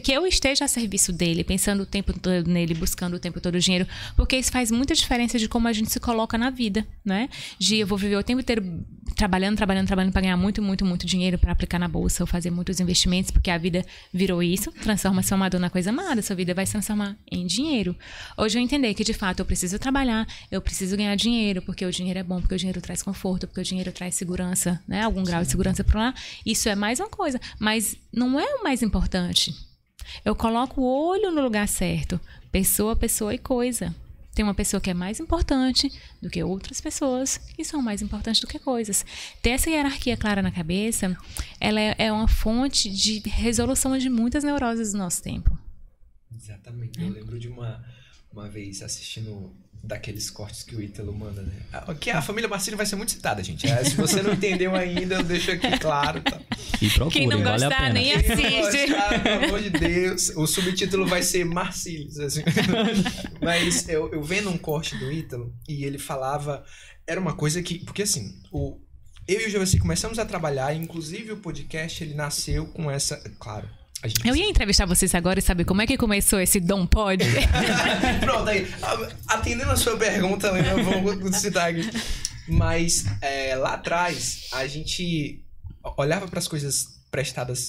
S3: eu esteja a serviço dele, pensando o tempo todo nele, buscando o tempo todo o dinheiro. Porque isso faz muita diferença de como a gente se coloca na vida, né? De eu vou viver o tempo inteiro trabalhando para ganhar muito, muito, muito dinheiro para aplicar na bolsa ou fazer muitos investimentos, porque a vida virou isso, transforma seu amador na coisa amada, sua vida vai se transformar em dinheiro. Hoje eu entendi que, de fato, eu preciso trabalhar, eu preciso ganhar dinheiro, porque o dinheiro é bom, porque o dinheiro traz conforto, porque o dinheiro traz segurança, né? Algum grau de segurança para lá. Isso é mais uma coisa, mas não é o mais importante. Eu coloco o olho no lugar certo. Pessoa, pessoa e coisa. Tem uma pessoa que é mais importante do que outras pessoas que são mais importantes do que coisas. Ter essa hierarquia clara na cabeça, ela é uma fonte de resolução de muitas neuroses do nosso tempo.
S1: Exatamente. Eu lembro de uma vez assistindo daqueles cortes que o Ítalo manda, né? Aqui a família Marcílio vai ser muito citada, gente. Se você não entendeu ainda, eu deixo aqui claro. Tá?
S2: E procurem,
S3: quem não gostar,
S2: vale a pena.
S3: nem assiste.
S1: Pelo amor de Deus. O subtítulo vai ser Marcílios. Assim. Mas eu vendo um corte do Ítalo, e ele falava... Era uma coisa que... Porque assim, eu e o Giovessi começamos a trabalhar, e inclusive o podcast, ele nasceu com essa... Claro.
S3: Eu ia entrevistar vocês agora e saber como é que começou esse Dom Pod.
S1: Pronto, aí, atendendo a sua pergunta, eu vou citar aqui. Mas lá atrás, a gente olhava para as coisas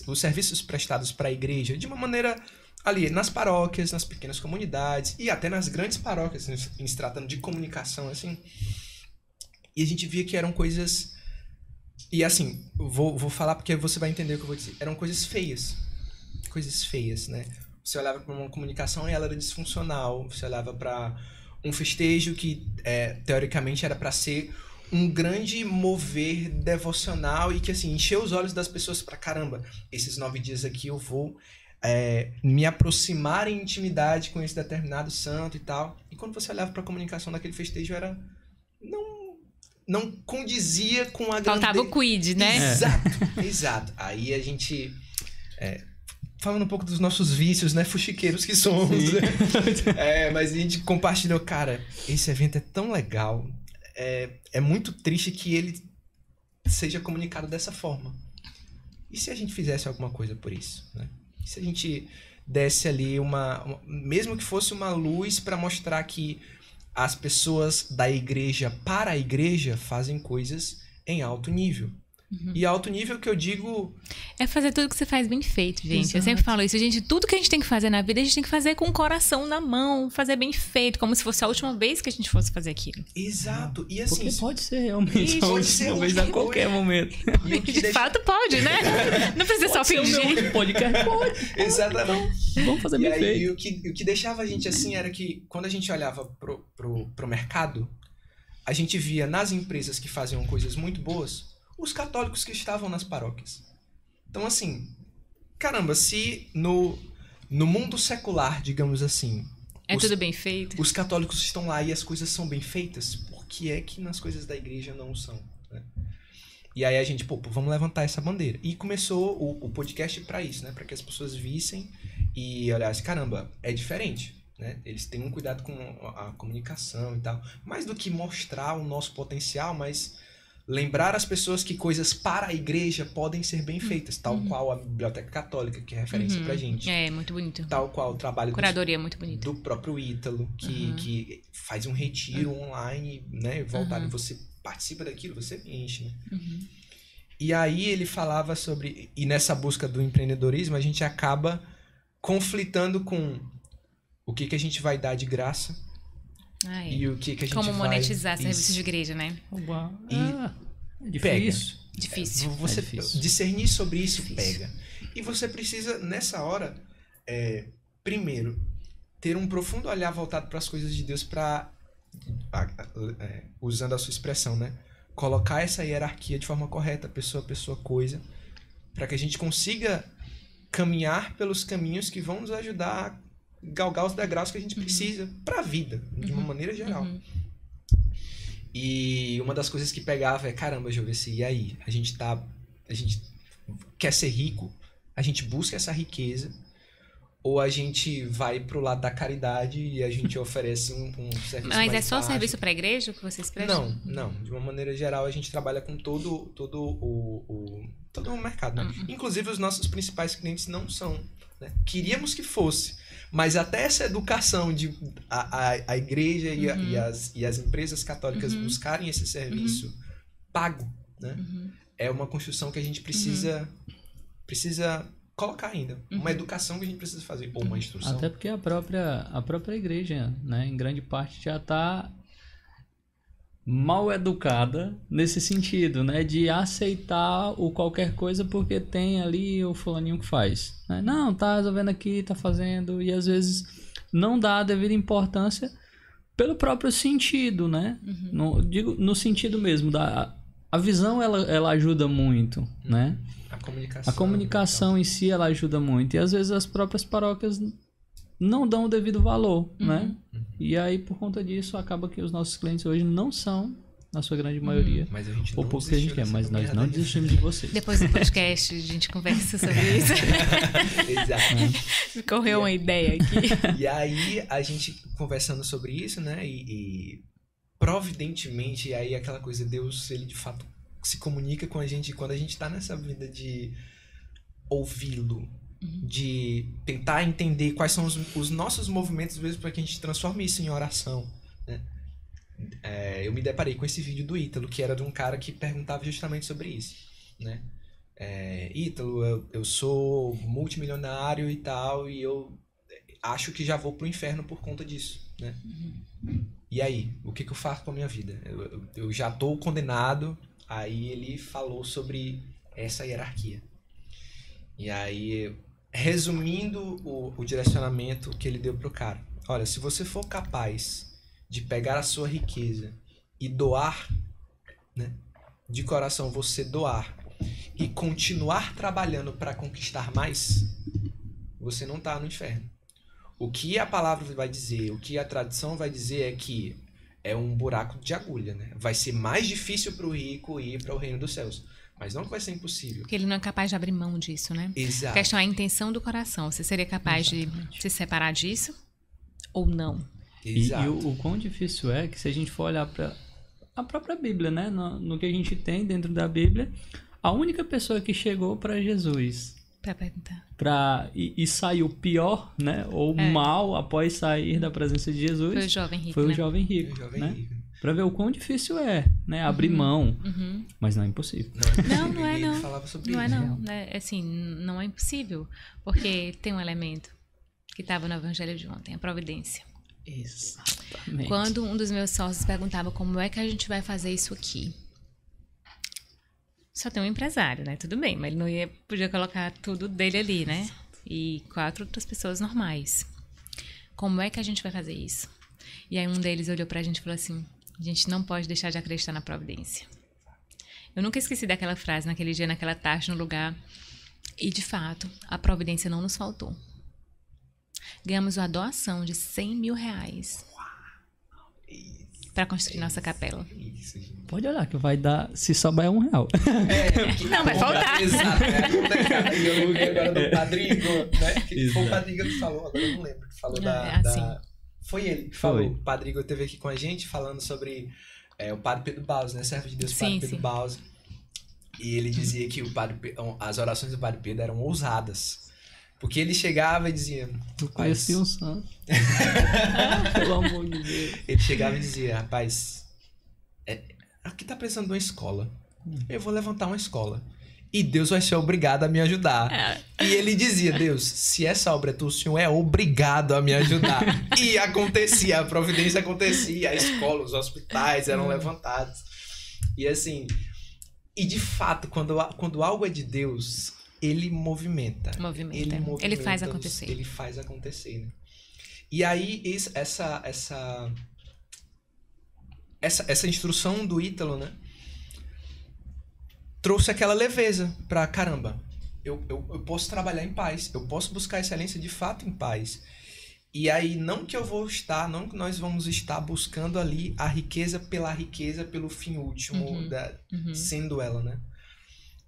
S1: os serviços prestados para a igreja de uma maneira ali nas paróquias, nas pequenas comunidades e até nas grandes paróquias, em se tratando de comunicação, assim. E a gente via que eram coisas... E assim, vou falar porque você vai entender o que eu vou dizer. Eram coisas feias. Coisas feias, né? Você olhava para uma comunicação e ela era disfuncional. Você olhava para um festejo que, teoricamente, era para ser um grande mover devocional e que, assim, encheu os olhos das pessoas para caramba. Esses 9 dias aqui eu vou me aproximar em intimidade com esse determinado santo e tal. E quando você olhava para a comunicação daquele festejo, era... Não condizia com a grandeza.
S3: Faltava o quid, né?
S1: Exato. Aí a gente... falando um pouco dos nossos vícios, né? Fuxiqueiros que somos. Né? Mas a gente compartilhou, cara, esse evento é tão legal. É muito triste que ele seja comunicado dessa forma. E se a gente fizesse alguma coisa por isso, né? E se a gente desse ali mesmo que fosse uma luz para mostrar que as pessoas da igreja para a igreja fazem coisas em alto nível. E alto nível que eu digo...
S3: É fazer tudo que você faz bem feito, gente.
S1: Exato.
S3: Eu sempre falo isso. Gente, tudo que a gente tem que fazer na vida, a gente tem que fazer com o coração na mão. Fazer bem feito, como se fosse a última vez que a gente fosse fazer aquilo.
S1: Exato. E assim...
S2: Porque pode ser realmente
S1: Isso,
S2: a
S1: pode
S2: última
S1: ser a
S2: vez
S1: última
S2: a qualquer momento.
S1: E o que
S3: De fato pode, né? Não precisa só
S2: Pode ser o
S3: fingir.
S2: meu podcast, pode.
S1: Exatamente.
S2: Vamos fazer
S1: E
S2: bem
S1: aí,
S2: feito.
S1: o que deixava a gente assim era que quando a gente olhava pro mercado, a gente via nas empresas que faziam coisas muito boas os católicos que estavam nas paróquias. Então, assim, caramba, se no mundo secular, digamos assim...
S3: Tudo bem feito.
S1: Os católicos estão lá e as coisas são bem feitas, por que é que nas coisas da igreja não são? Né? E aí a gente, vamos levantar essa bandeira. E começou o podcast para isso, né? Para que as pessoas vissem e olhassem, caramba, é diferente. Né? Eles têm um cuidado com a comunicação e tal. Mais do que mostrar o nosso potencial, mas... lembrar as pessoas que coisas para a igreja podem ser bem feitas, tal qual a Biblioteca Católica, que é referência pra gente.
S3: É, muito bonito.
S1: Tal qual o trabalho
S3: Curadoria muito bonita.
S1: do próprio Ítalo, que faz um retiro online, né, voltado, e você participa daquilo, você enche, né? E aí ele falava sobre... E nessa busca do empreendedorismo, a gente acaba conflitando com o que a gente vai dar de graça, e o que a gente
S3: como
S1: vai...
S3: monetizar serviços de igreja, né?
S2: É difícil.
S3: Difícil.
S1: Você
S2: difícil.
S1: discernir sobre isso
S3: Difícil.
S1: pega. E você precisa, nessa hora, primeiro, ter um profundo olhar voltado para as coisas de Deus para, usando a sua expressão, né? Colocar essa hierarquia de forma correta, pessoa, coisa, para que a gente consiga caminhar pelos caminhos que vão nos ajudar a galgar os degraus que a gente precisa para a vida, de uma maneira geral. E uma das coisas que pegava é, caramba, Joveci, e aí? A gente quer ser rico, a gente busca essa riqueza, ou a gente vai pro lado da caridade e a gente oferece um serviço
S3: Mas
S1: mais
S3: é só
S1: baixo.
S3: serviço para a igreja que vocês prestam?
S1: Não. De uma maneira geral, a gente trabalha com todo o mercado. Né? Inclusive, os nossos principais clientes não são. Né? Queríamos que fosse. Mas até essa educação de a igreja e as empresas católicas buscarem esse serviço pago, né? É uma construção que a gente precisa colocar ainda. Uma educação que a gente precisa fazer, ou uma instrução.
S2: Até porque a própria igreja, né, em grande parte, já está mal educada nesse sentido, né, de aceitar o qualquer coisa porque tem ali o fulaninho que faz, né? Não, tá resolvendo aqui, tá fazendo, e às vezes não dá a devida importância pelo próprio sentido, né? Digo no sentido mesmo a visão, ela ajuda muito, né? A comunicação em si, ela ajuda muito, e às vezes as próprias paróquias não dão o devido valor, né? E aí, por conta disso, acaba que os nossos clientes hoje não são, na sua grande maioria,
S1: mas a gente
S2: ou
S1: não
S2: pouco que a gente quer, mas nós não
S1: merda.
S2: desistimos de vocês.
S3: Depois do podcast, a gente conversa sobre isso.
S1: Exato.
S3: Me correu uma ideia aqui.
S1: E aí, a gente conversando sobre isso, né? E providentemente, aí aquela coisa, Deus, ele de fato se comunica com a gente quando a gente tá nessa vida de ouvi-lo, de tentar entender quais são os nossos movimentos mesmo para que a gente transforme isso em oração, né? Eu me deparei com esse vídeo do Ítalo, que era de um cara que perguntava justamente sobre isso, né? Ítalo, eu sou multimilionário e tal, e eu acho que já vou pro inferno por conta disso, né? E aí, o que eu faço com a minha vida? Eu já tô condenado. Aí ele falou sobre essa hierarquia. E aí, resumindo o direcionamento que ele deu pro cara. Olha, se você for capaz de pegar a sua riqueza e doar, né? De coração você doar e continuar trabalhando para conquistar mais, você não tá no inferno. O que a palavra vai dizer, o que a tradição vai dizer é que é um buraco de agulha, né? Vai ser mais difícil para o rico ir para o reino dos céus. Mas não que vai ser impossível.
S3: Porque ele não é capaz de abrir mão disso, né?
S1: Exato.
S3: A questão é a intenção do coração. Você seria capaz de se separar disso ou não?
S1: Exato.
S2: E o quão difícil é que se a gente for olhar para a própria Bíblia, né? No que a gente tem dentro da Bíblia, a única pessoa que chegou para Jesus
S3: Pra perguntar.
S2: e saiu pior, né? Ou mal após sair da presença de Jesus.
S3: Foi o jovem rico,
S2: Foi o
S3: né?
S2: jovem rico,
S1: O jovem
S2: né?
S1: rico.
S2: Pra ver o quão difícil é, né? Abrir mão. Mas não é impossível.
S3: Não é
S1: Ele
S3: não.
S1: falava sobre
S3: Não é
S1: isso.
S3: não. É, assim, não é impossível. Porque tem um elemento que estava no evangelho de ontem, a providência.
S2: Exatamente.
S3: Quando um dos meus sócios perguntava como é que a gente vai fazer isso aqui. Só tem um empresário, né? Tudo bem, mas ele não podia colocar tudo dele ali, né? E 4 outras pessoas normais. Como é que a gente vai fazer isso? E aí um deles olhou pra gente e falou assim: a gente não pode deixar de acreditar na providência. Eu nunca esqueci daquela frase, naquele dia, naquela tarde, no lugar. E, de fato, a providência não nos faltou. Ganhamos uma doação de R$100 mil para construir nossa capela.
S1: Isso, gente.
S2: Pode olhar que vai dar, se sobrar é R$1.
S3: Não, vai faltar.
S1: Exato. Eu lembro agora do Padrigo, né? Que foi o Padrigo que falou, agora eu não lembro. Que falou
S3: assim.
S1: Foi ele que falou.
S2: Foi.
S1: O Padrigo esteve aqui com a gente falando sobre o Padre Pedro Baus, né? Servo de Deus,
S3: Sim,
S1: Padre Pedro
S3: sim.
S1: Baus. E ele dizia que as orações do Padre Pedro eram ousadas. Porque ele chegava e dizia...
S2: Eu conheci um santo. Pelo amor de Deus.
S1: Ele chegava e dizia, rapaz, aqui tá precisando de uma escola. Eu vou levantar uma escola. E Deus vai ser obrigado a me ajudar. E ele dizia, Deus, se essa obra é tua, o Senhor é obrigado a me ajudar. E acontecia, a providência acontecia, a escola, os hospitais eram levantados. E assim, e de fato, quando algo é de Deus, ele movimenta.
S3: Ele faz acontecer.
S1: Ele faz acontecer, né? E aí, essa instrução do Ítalo, né? Trouxe aquela leveza pra caramba. Eu posso trabalhar em paz. Eu posso buscar excelência de fato em paz. E aí, não que nós vamos estar buscando ali a riqueza, pelo fim último, sendo ela, né?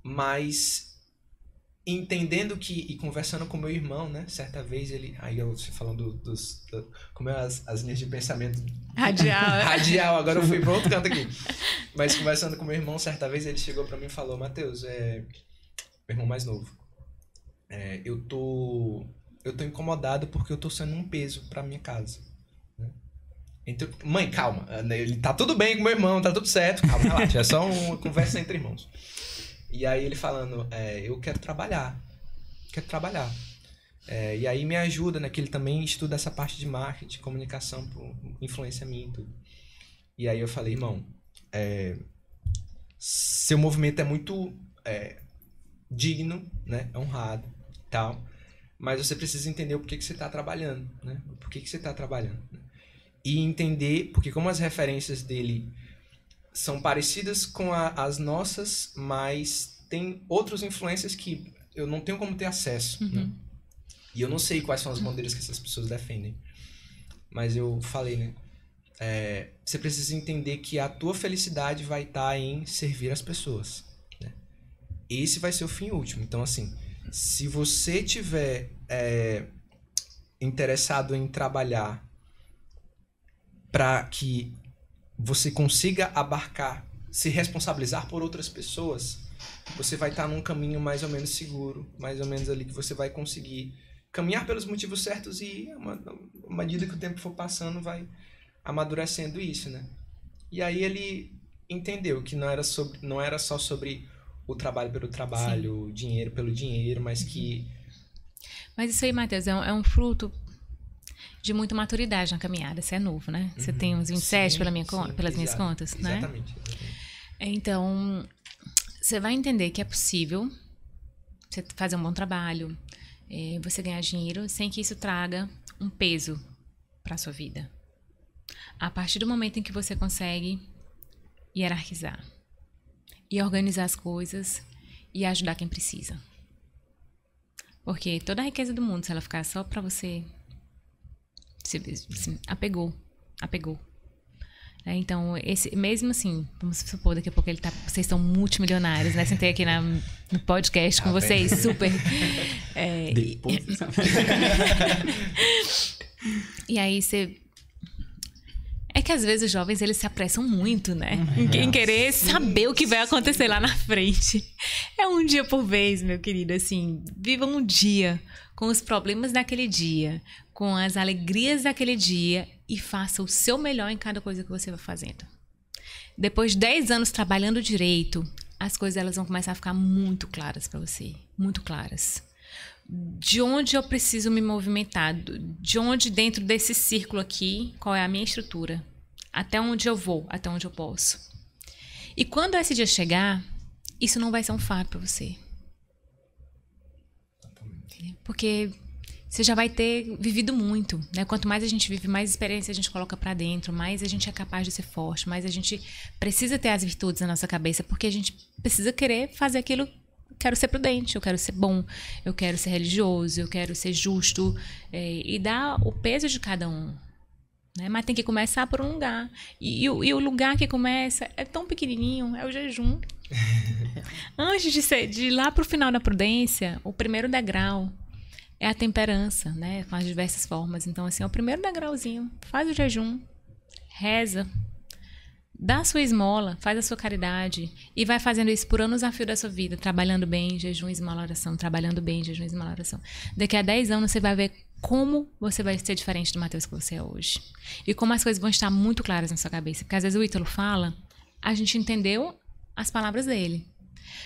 S1: Mas entendendo e conversando com meu irmão, né? Certa vez você falando como é as linhas de pensamento radial, agora eu fui para outro canto aqui. Mas conversando com meu irmão, certa vez ele chegou para mim e falou: Mateus, meu irmão mais novo, eu tô incomodado porque eu tô sendo um peso para minha casa, né? Então, mãe, calma, ele tá tudo bem com meu irmão, tá tudo certo, calma, relaxa, é só uma conversa entre irmãos. E aí ele falando, eu quero trabalhar. E aí me ajuda, né? Que ele também estuda essa parte de marketing, comunicação, influência minha e tudo. E aí eu falei, irmão, seu movimento é muito digno, né? Honrado e tal. Mas você precisa entender o porquê que você está trabalhando, né? Por que você está trabalhando. Né? E entender, porque como as referências dele são parecidas com as nossas, mas tem outras influências que eu não tenho como ter acesso, né? E eu não sei quais são as bandeiras que essas pessoas defendem. Mas eu falei, né? Você precisa entender que a tua felicidade vai estar em servir as pessoas, né? Esse vai ser o fim último. Então, assim, se você tiver interessado em trabalhar para que você consiga abarcar, se responsabilizar por outras pessoas, você vai estar num caminho mais ou menos seguro, mais ou menos ali que você vai conseguir caminhar pelos motivos certos e, à medida que o tempo for passando, vai amadurecendo isso, né? E aí ele entendeu que não era só sobre o trabalho pelo trabalho, o dinheiro pelo dinheiro, mas que...
S3: Mas isso aí, Matheus, é um fruto de muita maturidade na caminhada. Você é novo, né? Você tem uns 27 pelas minhas contas, né?
S1: Exatamente.
S3: Então, você vai entender que é possível você fazer um bom trabalho, você ganhar dinheiro, sem que isso traga um peso para a sua vida. A partir do momento em que você consegue hierarquizar e organizar as coisas e ajudar quem precisa. Porque toda a riqueza do mundo, se ela ficar só para você, apegou. Então, mesmo assim, vamos supor, daqui a pouco vocês são multimilionários, né? Sentei aqui no podcast com vocês, super...
S2: Depois...
S3: E aí você... É que às vezes os jovens, eles se apressam muito, né? Em querer saber o que vai acontecer lá na frente. É um dia por vez, meu querido, assim, viva um dia com os problemas daquele dia, com as alegrias daquele dia e faça o seu melhor em cada coisa que você vai fazendo. Depois de 10 anos trabalhando direito, as coisas elas vão começar a ficar muito claras para você, muito claras. De onde eu preciso me movimentar, de onde dentro desse círculo aqui, qual é a minha estrutura, até onde eu vou, até onde eu posso. E quando esse dia chegar, isso não vai ser um fardo para você. Porque você já vai ter vivido muito, né? Quanto mais a gente vive, mais experiência a gente coloca para dentro, mais a gente é capaz de ser forte, mais a gente precisa ter as virtudes na nossa cabeça, porque a gente precisa querer fazer aquilo. Quero ser prudente, eu quero ser bom, eu quero ser religioso, eu quero ser justo, e dar o peso de cada um, né? Mas tem que começar por um lugar, e o lugar que começa é tão pequenininho, é o jejum. Antes de ir lá para o final da prudência, o primeiro degrau é a temperança, né? Com as diversas formas. Então, assim, é o primeiro degrauzinho, faz o jejum, reza, dá a sua esmola, faz a sua caridade e vai fazendo isso por anos a fio da sua vida, trabalhando bem, jejum, esmola, oração, trabalhando bem, jejum, esmola, oração. Daqui a 10 anos você vai ver como você vai ser diferente do Matheus que você é hoje. E como as coisas vão estar muito claras na sua cabeça. Porque às vezes o Ítalo fala, a gente entendeu as palavras dele,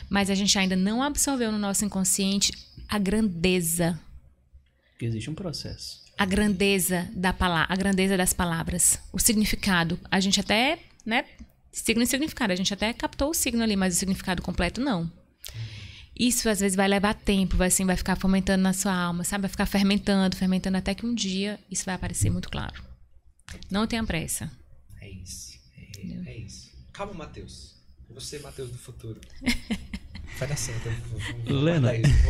S3: mas a gente ainda não absorveu no nosso inconsciente a grandeza.
S2: Porque existe um processo.
S3: A grandeza a grandeza das palavras, o significado. A gente até... né? Signo e significado. A gente até captou o signo ali, mas o significado completo não. Isso às vezes vai levar tempo, vai ficar fomentando na sua alma, sabe? Vai ficar fermentando até que um dia isso vai aparecer muito claro. Não tenha pressa.
S1: É isso. É isso. Calma, Matheus. Você, Matheus do futuro. Vai dar certo. Vou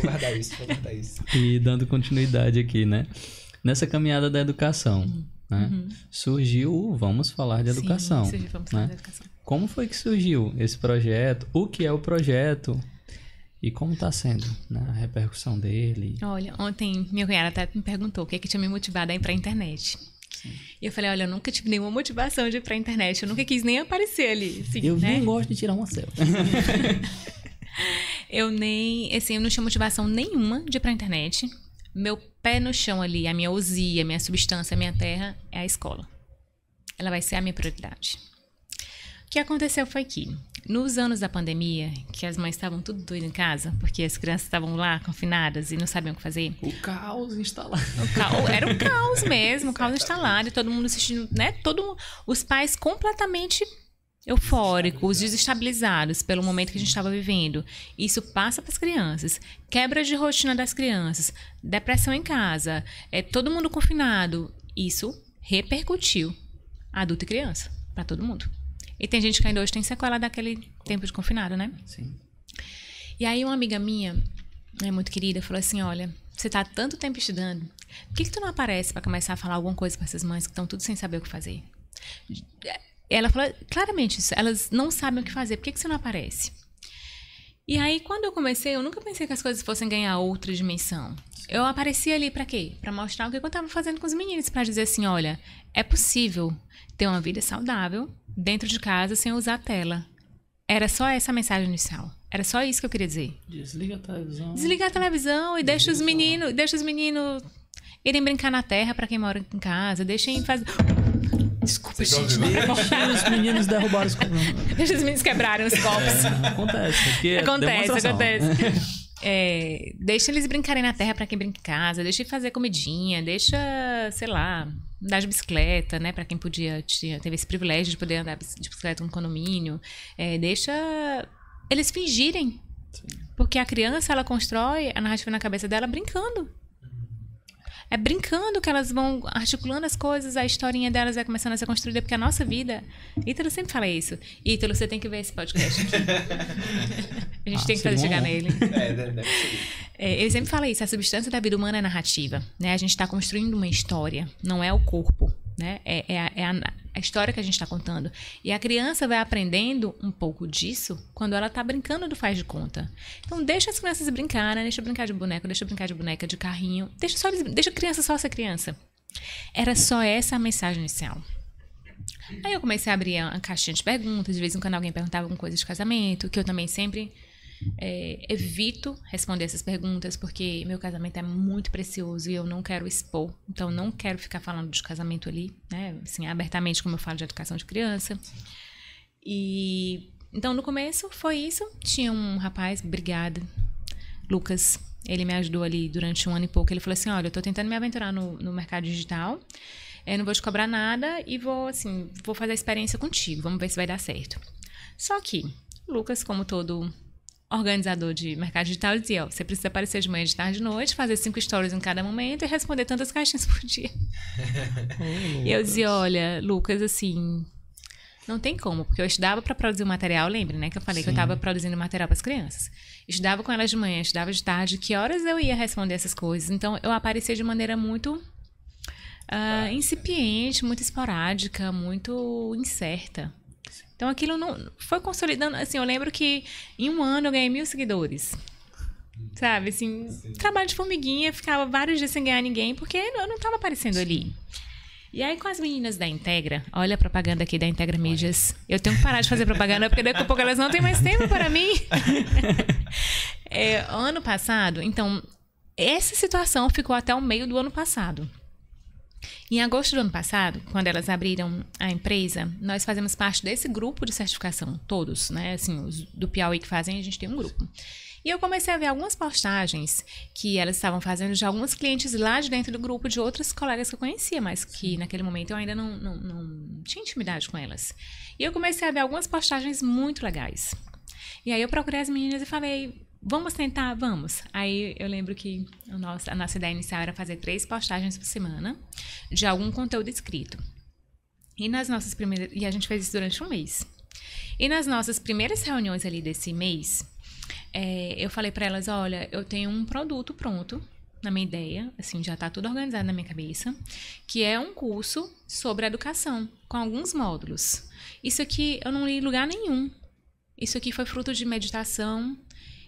S1: guardar isso.
S2: E dando continuidade aqui, né? Nessa caminhada da educação, né? Surgiu Vamos Falar de Educação.
S3: Sim, Vamos Falar de Educação.
S2: Como foi que surgiu esse projeto? O que é o projeto? E como está sendo, né, a repercussão dele?
S3: Olha, ontem minha cunhada até me perguntou o que tinha me motivado a ir para a internet. Sim. E eu falei, olha, eu nunca tive nenhuma motivação de ir para a internet. Eu nunca quis nem aparecer ali. Assim,
S2: eu
S3: né?
S2: nem gosto de tirar uma selfie.
S3: Eu não tinha motivação nenhuma de ir para a internet. Meu pé no chão ali, a minha ousia, a minha substância, a minha terra é a escola. Ela vai ser a minha prioridade. O que aconteceu foi que, nos anos da pandemia, que as mães estavam tudo doidas em casa, porque as crianças estavam lá, confinadas, e não sabiam o que fazer.
S2: O caos instalado.
S3: Era um caos mesmo, o caos instalado, e todo mundo assistindo, né? Os pais completamente eufóricos, desestabilizados pelo momento que a gente estava vivendo. Isso passa para as crianças. Quebra de rotina das crianças, depressão em casa, todo mundo confinado. Isso repercutiu adulto e criança, para todo mundo. E tem gente que ainda hoje tem sequela daquele tempo de confinado, né?
S2: Sim.
S3: E aí uma amiga minha, muito querida, falou assim, olha, você tá há tanto tempo estudando, por que tu não aparece para começar a falar alguma coisa para essas mães que estão tudo sem saber o que fazer? Ela falou claramente isso, elas não sabem o que fazer, por que você não aparece? E aí, quando eu comecei, eu nunca pensei que as coisas fossem ganhar outra dimensão. Eu apareci ali para quê? Para mostrar o que eu estava fazendo com os meninos, para dizer assim, olha, é possível ter uma vida saudável dentro de casa sem usar a tela. Era só essa a mensagem inicial. Era só isso que eu queria dizer.
S2: Desliga a televisão.
S3: Desliga a televisão e deixa os meninos irem brincar na terra para quem mora em casa. Deixem fazer... Desculpa,
S1: Você
S3: gente.
S1: ouviu?
S2: Os meninos derrubaram os copos.
S3: Deixa os meninos quebrarem os copos.
S2: Acontece. Aqui é
S3: Acontece.
S2: demonstração.
S3: Deixa eles brincarem na terra pra quem brinca em casa, deixa ele fazer comidinha, deixa, sei lá, andar de bicicleta, né? Pra quem teve esse privilégio de poder andar de bicicleta no condomínio. Deixa eles fingirem. Porque a criança, ela constrói a narrativa na cabeça dela brincando. É brincando que elas vão articulando as coisas, a historinha delas vai começando a ser construída, porque a nossa vida... Ítalo sempre fala isso. Ítalo, você tem que ver esse podcast aqui. A gente tem que fazer chegar nele.
S1: Deve ser.
S3: Ele sempre fala isso, a substância da vida humana é narrativa. Né? A gente está construindo uma história, não é o corpo. Né? É a história que a gente está contando. E a criança vai aprendendo um pouco disso quando ela está brincando do faz de conta. Então, deixa as crianças brincar, né? Deixa brincar de boneco, deixa brincar de boneca, de carrinho. Deixa a criança só ser criança. Era só essa a mensagem inicial. Aí eu comecei a abrir a caixinha de perguntas. De vez em quando alguém perguntava alguma coisa de casamento, que eu também sempre... evito responder essas perguntas porque meu casamento é muito precioso e eu não quero expor, então não quero ficar falando de casamento ali, né, assim, abertamente como eu falo de educação de criança. E então no começo foi isso. Tinha um rapaz, obrigada, Lucas, ele me ajudou ali durante 1 ano e pouco. Ele falou assim, olha, eu tô tentando me aventurar no mercado digital, eu não vou te cobrar nada e vou fazer a experiência contigo, vamos ver se vai dar certo. Só que Lucas, como todo organizador de mercado digital, dizia, ó, você precisa aparecer de manhã, de tarde, de noite, fazer 5 stories em cada momento e responder tantas caixinhas por dia. E eu dizia, olha, Lucas, assim, não tem como, porque eu estudava para produzir o material, lembra, né, que eu falei que eu estava produzindo material para as crianças. Estudava com elas de manhã, estudava de tarde, que horas eu ia responder essas coisas? Então, eu aparecia de maneira muito incipiente, muito esporádica, muito incerta. Então, aquilo não foi consolidando. Assim, eu lembro que em 1 ano eu ganhei 1.000 seguidores. Sabe, assim, trabalho de formiguinha, ficava vários dias sem ganhar ninguém, porque eu não estava aparecendo ali. E aí, com as meninas da Integra, olha a propaganda aqui da Integra Mídias. Eu tenho que parar de fazer propaganda, porque daqui a pouco elas não têm mais tempo para mim. Ano passado, então, essa situação ficou até o meio do ano passado. Em agosto do ano passado, quando elas abriram a empresa, nós fazemos parte desse grupo de certificação, todos, né? Assim, os do Piauí que fazem, a gente tem um grupo. E eu comecei a ver algumas postagens que elas estavam fazendo de alguns clientes lá de dentro do grupo, de outras colegas que eu conhecia, mas que naquele momento eu ainda não tinha intimidade com elas. E eu comecei a ver algumas postagens muito legais. E aí eu procurei as meninas e falei, vamos tentar? Vamos. Aí eu lembro que a nossa ideia inicial era fazer 3 postagens por semana de algum conteúdo escrito. E a gente fez isso durante 1 mês. E nas nossas primeiras reuniões ali desse mês, eu falei para elas, olha, eu tenho um produto pronto na minha ideia, assim, já está tudo organizado na minha cabeça, que é um curso sobre educação, com alguns módulos. Isso aqui eu não li em lugar nenhum. Isso aqui foi fruto de meditação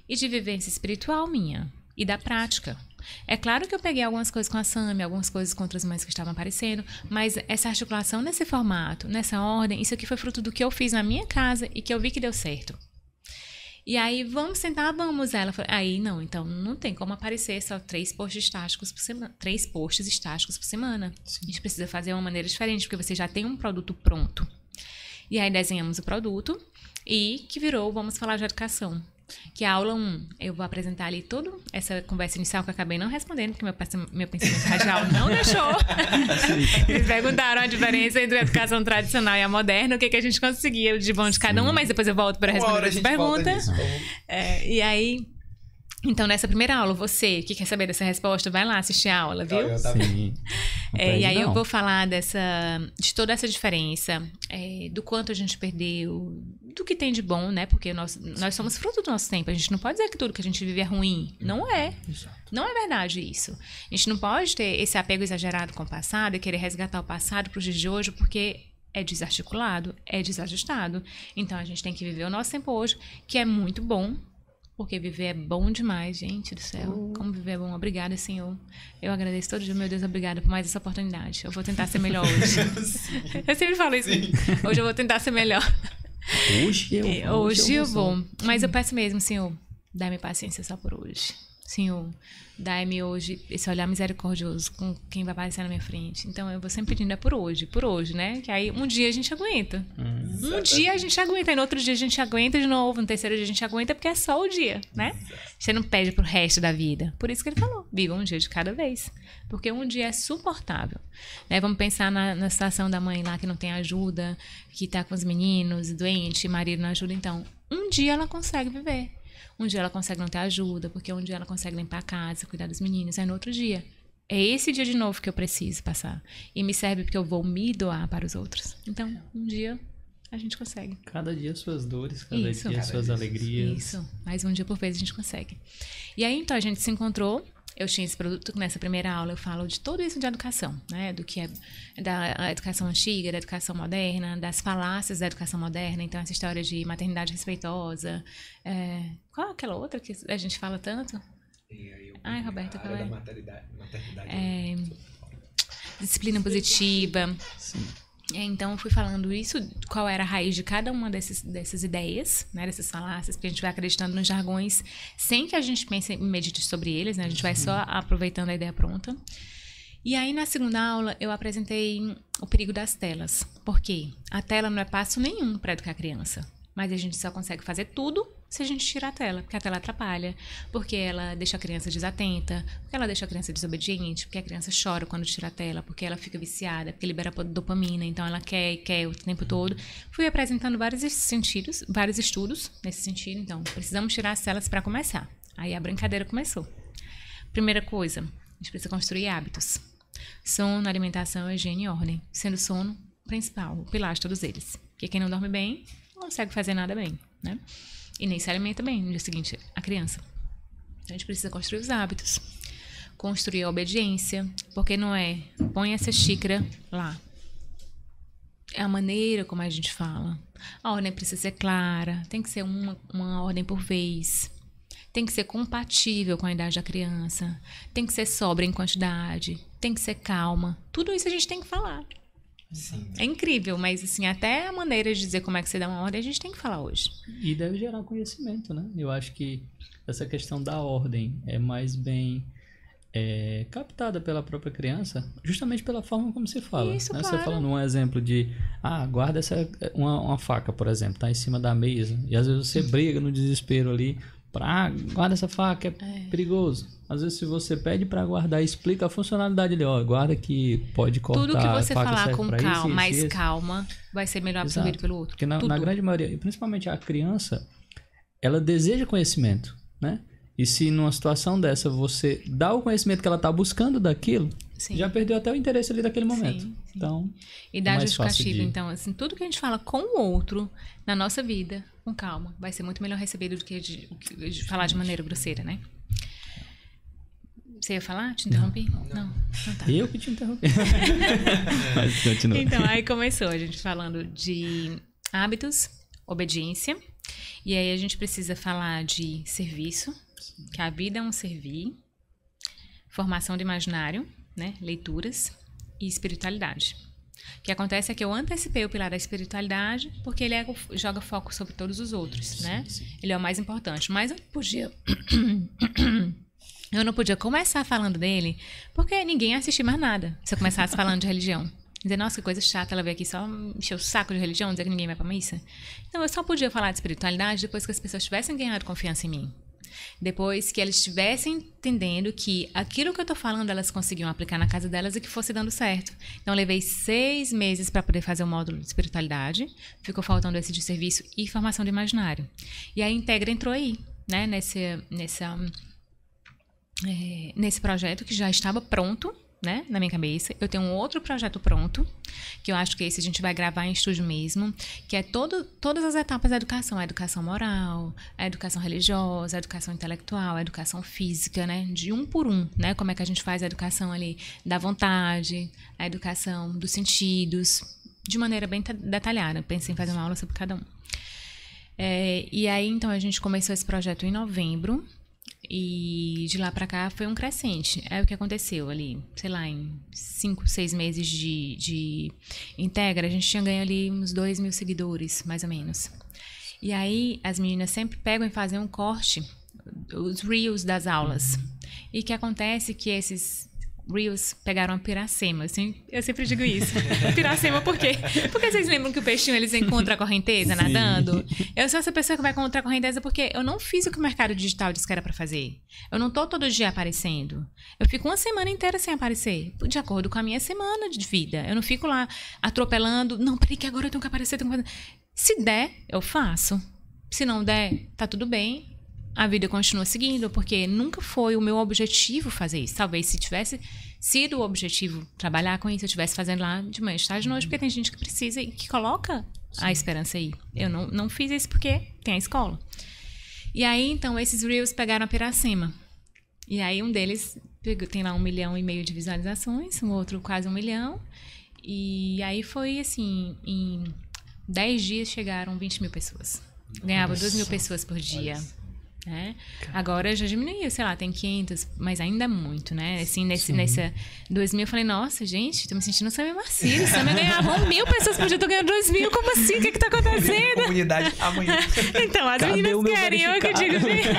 S3: e de vivência espiritual minha e da prática. É claro que eu peguei algumas coisas com a Sami, algumas coisas com outras mães que estavam aparecendo, mas essa articulação nesse formato, nessa ordem, isso aqui foi fruto do que eu fiz na minha casa e que eu vi que deu certo. E aí, vamos sentar, vamos. Ela falou, aí não, então não tem como aparecer só 3 posts estáticos por semana. 3 posts estáticos por semana. Sim. A gente precisa fazer uma maneira diferente, porque você já tem um produto pronto. E aí desenhamos o produto e que virou Vamos Falar de Educação. Que a aula 1, eu vou apresentar ali toda essa conversa inicial que eu acabei não respondendo, porque meu pensamento radial não deixou. Eles perguntaram a diferença entre a educação tradicional e a moderna, o que a gente conseguia de bom de cada uma, mas depois eu volto para responder essa pergunta. E aí, então nessa primeira aula, você que quer saber dessa resposta, vai lá assistir a aula, viu?
S2: Sim.
S3: E aí eu vou falar de toda essa diferença, do quanto a gente perdeu, do que tem de bom, né? Porque nós somos fruto do nosso tempo. A gente não pode dizer que tudo que a gente vive é ruim. Não é. Exato. Não é verdade isso. A gente não pode ter esse apego exagerado com o passado e querer resgatar o passado para os dias de hoje, porque é desarticulado, é desajustado. Então a gente tem que viver o nosso tempo hoje, que é muito bom. Porque viver é bom demais, gente do céu. Como viver é bom. Obrigada, Senhor. Eu agradeço todo dia. Meu Deus, obrigada por mais essa oportunidade. Eu vou tentar ser melhor hoje. Eu sempre falo isso. Sim. Hoje eu vou tentar ser melhor. Hoje eu vou. Mas eu peço mesmo, Senhor, dá-me paciência só por hoje. Senhor, dai-me hoje esse olhar misericordioso com quem vai aparecer na minha frente. Então, eu vou sempre pedindo, por hoje, né? Que aí, um dia a gente aguenta. Um dia a gente aguenta, e no outro dia a gente aguenta de novo, no terceiro dia a gente aguenta, porque é só o dia, né? Você não pede pro resto da vida. Por isso que ele falou, viva um dia de cada vez. Porque um dia é suportável. Né? Vamos pensar na situação da mãe lá que não tem ajuda, que tá com os meninos, doente, marido não ajuda. Então, um dia ela consegue viver. Um dia ela consegue não ter ajuda, porque um dia ela consegue limpar a casa, cuidar dos meninos. Aí no outro dia, é esse dia de novo que eu preciso passar. E me serve porque eu vou me doar para os outros. Então, um dia a gente consegue.
S2: Cada dia suas dores, cada dia suas alegrias.
S3: Isso, mais um dia por vez a gente consegue. E aí, então, a gente se encontrou. Eu tinha esse produto, nessa primeira aula eu falo de tudo isso de educação, né? Do que é da educação antiga, da educação moderna, das falácias da educação moderna. Então, essa história de maternidade respeitosa. Qual é aquela outra que a gente fala tanto? Ai, Roberta, qual é?
S1: Maternidade.
S3: Disciplina positiva.
S2: Sim.
S3: Então, eu fui falando isso, qual era a raiz de cada uma dessas ideias, né, dessas falácias, porque a gente vai acreditando nos jargões sem que a gente pense e medite sobre eles, né? A gente vai só aproveitando a ideia pronta. E aí, na segunda aula, eu apresentei o perigo das telas. Por quê? A tela não é passo nenhum para educar a criança. Mas a gente só consegue fazer tudo se a gente tirar a tela, porque a tela atrapalha, porque ela deixa a criança desatenta, porque ela deixa a criança desobediente, porque a criança chora quando tira a tela, porque ela fica viciada, porque libera dopamina, então ela quer o tempo todo. Fui apresentando vários estudos nesse sentido, então precisamos tirar as telas para começar. Aí a brincadeira começou. Primeira coisa, a gente precisa construir hábitos. Sono, alimentação, higiene e ordem, sendo o sono principal, o pilar de todos eles. Porque quem não dorme bem, não consegue fazer nada bem, né? E nem se alimenta bem no dia seguinte, a criança. Então, a gente precisa construir os hábitos. Construir a obediência, porque não é põe essa xícara lá. É a maneira como a gente fala. A ordem precisa ser clara, tem que ser uma ordem por vez. Tem que ser compatível com a idade da criança. Tem que ser sóbria em quantidade. Tem que ser calma. Tudo isso a gente tem que falar.
S1: Sim.
S3: É incrível, mas assim, até a maneira de dizer como é que você dá uma ordem, a gente tem que falar hoje.
S2: E deve gerar conhecimento, né? Eu acho que essa questão da ordem é mais bem captada pela própria criança, justamente pela forma como se fala.
S3: Isso,
S2: né?
S3: claro.
S2: Você falando um exemplo de, guarda uma faca, por exemplo, tá em cima da mesa, e às vezes você briga no desespero ali, guarda essa faca, é perigoso. Às vezes se você pede para guardar, explica a funcionalidade ali, guarda que pode cortar.
S3: Tudo que você falar com calma,
S2: mais
S3: calma, vai ser melhor absorvido pelo outro.
S2: Porque na grande maioria, e principalmente a criança, ela deseja conhecimento, né? E se numa situação dessa você dá o conhecimento que ela está buscando daquilo,
S3: Sim.
S2: já perdeu até o interesse ali daquele momento.
S3: Sim.
S2: Então,
S3: e dá justificativa. Então, assim, tudo que a gente fala com o outro na nossa vida, com calma, vai ser muito melhor recebido do que de falar de maneira grosseira, né? Você ia falar? Te interrompi? Não tá.
S2: Eu que te interrompi. Mas continua.
S3: Então, aí começou a gente falando de hábitos, obediência. E aí a gente precisa falar de serviço, que a vida é um servir, formação do imaginário, né? Leituras e espiritualidade. O que acontece é que eu antecipei o pilar da espiritualidade porque ele joga foco sobre todos os outros, né?
S2: Sim.
S3: Ele é o mais importante. Mas eu não podia começar falando dele porque ninguém ia assistir mais nada se eu começasse falando de religião. Dizer, nossa, que coisa chata, ela veio aqui só encher o saco de religião, dizer que ninguém vai pra missa. Então, eu só podia falar de espiritualidade depois que as pessoas tivessem ganhado confiança em mim. Depois que elas estivessem entendendo que aquilo que eu tô falando, elas conseguiam aplicar na casa delas e que fosse dando certo. Então, eu levei 6 meses para poder fazer o módulo de espiritualidade. Ficou faltando esse de serviço e formação do imaginário. E a Integra entrou aí, né, nesse projeto que já estava pronto, né, na minha cabeça. Eu tenho um outro projeto pronto, que eu acho que esse a gente vai gravar em estúdio mesmo, que é todas as etapas da educação. A educação moral, a educação religiosa, a educação intelectual, a educação física, né, de um por um, né, como é que a gente faz a educação ali da vontade, a educação dos sentidos, de maneira bem detalhada. Pensei em fazer uma aula sobre cada um. E aí, então, a gente começou esse projeto em novembro, e de lá pra cá foi um crescente. É o que aconteceu ali, sei lá, em 5, 6 meses de Integra, a gente tinha ganho ali uns 2 mil seguidores, mais ou menos. E aí as meninas sempre pegam e fazem um corte os reels das aulas. E que acontece que esses reels pegaram a Piracema, assim, eu sempre digo isso. Piracema por quê? Porque vocês lembram que o peixinho, eles encontram a correnteza nadando? Eu sou essa pessoa que vai contra a correnteza porque eu não fiz o que o mercado digital disse que era pra fazer. Eu não tô todo dia aparecendo. Eu fico uma semana inteira sem aparecer, de acordo com a minha semana de vida. Eu não fico lá atropelando, não, peraí que agora eu tenho que aparecer, tenho que fazer. Se der, eu faço. Se não der, tá tudo bem. A vida continua seguindo, porque nunca foi o meu objetivo fazer isso. Talvez se tivesse sido o objetivo trabalhar com isso, eu estivesse fazendo lá de manhã, de tarde, de noite, porque tem gente que precisa e que coloca a esperança aí. Eu não fiz isso porque tem a escola. E aí, então, esses reels pegaram a Piracema. E aí, um deles tem lá 1,5 milhão de visualizações, um outro quase 1 milhão. E aí foi assim, em 10 dias chegaram 20 mil pessoas. Ganhava 2 mil pessoas por dia. Né? Agora já diminuiu, sei lá, tem 500, mas ainda é muito, né? Assim, nessa 2000 eu falei, nossa, gente, tô me sentindo Samia Marcílio. Samia ganhava 1 mil pessoas por dia, eu tô ganhando 2 mil, como assim? O que tá acontecendo?
S1: Comunidade amanhã.
S3: Então, as meninas querem, eu que digo, gente.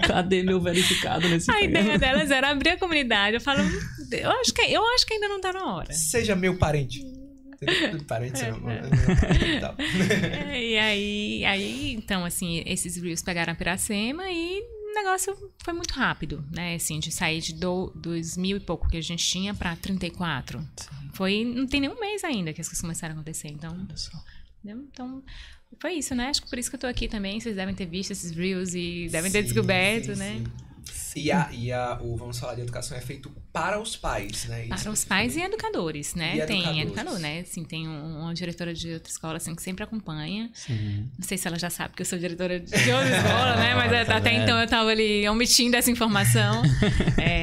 S2: Cadê meu verificado nesse
S3: A ideia delas era abrir a comunidade. Eu falo, eu acho que ainda não tá na hora.
S1: Seja meu parente. Parente,
S3: e aí, então, assim, esses reels pegaram a Piracema e o negócio foi muito rápido, né? Assim, de sair de 2.000 e pouco que a gente tinha para 34. Não tem nenhum mês ainda que as coisas começaram a acontecer, então... Então, foi isso, né? Acho que por isso que eu tô aqui também. Vocês devem ter visto esses reels e devem ter descoberto, né?
S1: E o Vamos Falar de Educação é feito para os pais, né?
S3: Para os pais e educadores, né?
S1: E
S3: tem educador, né? Assim, tem uma diretora de outra escola assim, que sempre acompanha.
S2: Sim.
S3: Não sei se ela já sabe que eu sou diretora de outra escola, né? Mas até então eu tava ali omitindo essa informação.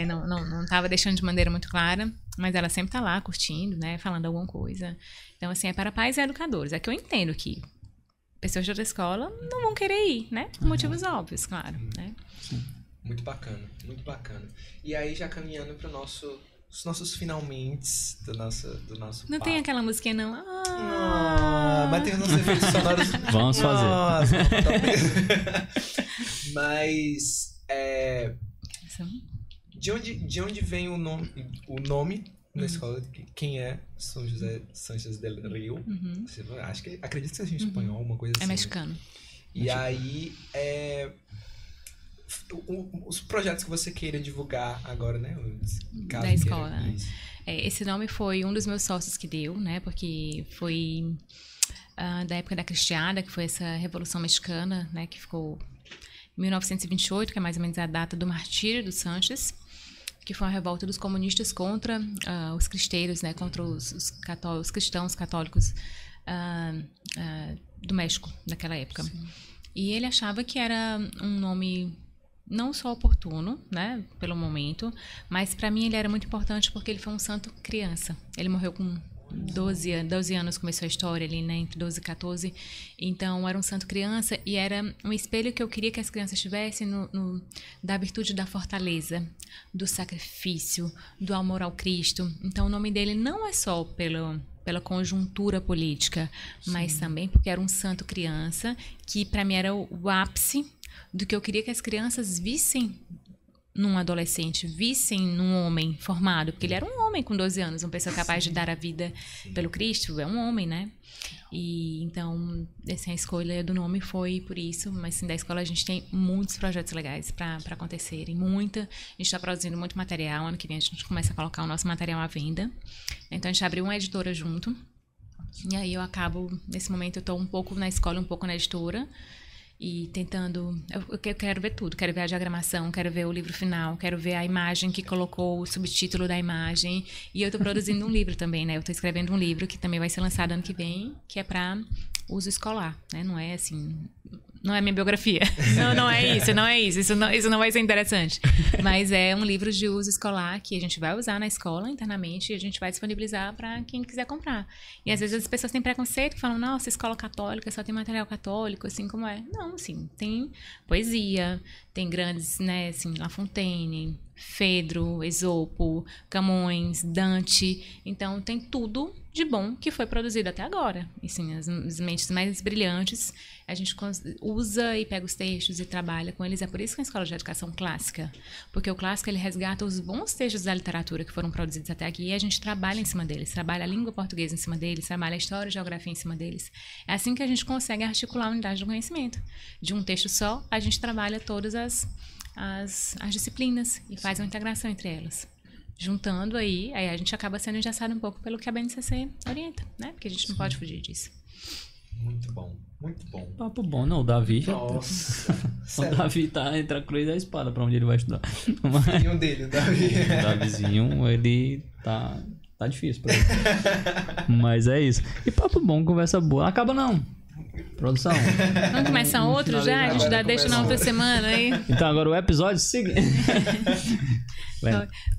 S3: Não tava deixando de maneira muito clara. Mas ela sempre tá lá curtindo, né? Falando alguma coisa. Então, assim, é para pais e educadores. É que eu entendo que pessoas de outra escola não vão querer ir, né? Por motivos óbvios, claro, né?
S2: Sim.
S1: Muito bacana, muito bacana. E aí, já caminhando para os nossos finalmente do nosso
S3: Não
S1: papo.
S3: tem aquela musiquinha, não?
S1: Mas tem os nossos efeitos sonoros.
S2: Vamos fazer.
S1: Nossa, mas, de onde vem o nome da escola? Quem é São José Sánchez del Rio? Acredito que seja em espanhol, alguma coisa assim.
S3: É mexicano.
S1: E aí, os projetos que você queira divulgar agora, né?
S3: Da escola, né? Esse nome foi um dos meus sócios que deu, né? Porque foi da época da Cristiada, que foi essa Revolução Mexicana, né? Que ficou em 1928, que é mais ou menos a data do martírio do Sánchez, que foi uma revolta dos comunistas contra os cristeiros, né? Contra os cristãos católicos do México, naquela época. Sim. E ele achava que era um nome não só oportuno, né, pelo momento, mas para mim ele era muito importante porque ele foi um santo criança. Ele morreu com 12 anos, começou a história ali, né, entre 12 e 14. Então, era um santo criança e era um espelho que eu queria que as crianças tivessem da virtude da fortaleza, do sacrifício, do amor ao Cristo. Então, o nome dele não é só pela conjuntura política, mas também porque era um santo criança, que para mim era o ápice do que eu queria que as crianças vissem num adolescente, vissem num homem formado, porque ele era um homem com 12 anos, uma pessoa capaz de dar a vida pelo Cristo, é um homem, né? E então, assim, a escolha do nome foi por isso, mas assim, da escola a gente tem muitos projetos legais para acontecerem, a gente está produzindo muito material, ano que vem a gente começa a colocar o nosso material à venda, então a gente abriu uma editora junto, e aí eu acabo, nesse momento eu estou um pouco na escola, um pouco na editora, e tentando, eu quero ver tudo, quero ver a diagramação, quero ver o livro final, quero ver a imagem que colocou o subtítulo da imagem, e eu estou produzindo um livro também, né, eu estou escrevendo um livro que também vai ser lançado ano que vem, que é para uso escolar, né, não é assim, não é minha biografia, não é isso, isso não vai ser interessante, mas é um livro de uso escolar que a gente vai usar na escola internamente e a gente vai disponibilizar para quem quiser comprar. E às vezes as pessoas têm preconceito, que falam, nossa, escola católica só tem material católico, assim como é. Não, assim, tem poesia, tem grandes, né, assim, La Fontaine, Fedro, Esopo, Camões, Dante, então tem tudo de bom que foi produzido até agora. Assim, as mentes mais brilhantes, a gente usa e pega os textos e trabalha com eles. É por isso que é uma escola de educação clássica. Porque o clássico, ele resgata os bons textos da literatura que foram produzidos até aqui e a gente trabalha em cima deles. Trabalha a língua portuguesa em cima deles, trabalha a história e a geografia em cima deles. É assim que a gente consegue articular a unidade do conhecimento. De um texto só, a gente trabalha todas as disciplinas e faz uma integração entre elas. Juntando aí a gente acaba sendo engessado um pouco pelo que a BNCC orienta, né? Porque a gente não pode fugir disso.
S1: Muito bom, muito bom.
S2: Papo bom, não, o Davi já...
S1: Nossa,
S2: O Davi tá entre a cruz e a espada pra onde ele vai estudar.
S1: o filhinho dele, o Davi.
S2: O Davizinho, ele tá difícil pra ele. Mas é isso. E papo bom, conversa boa. Acaba não. Produção.
S3: Vamos começar outro já? A gente deixa na outra semana aí.
S2: Então agora o episódio seguinte.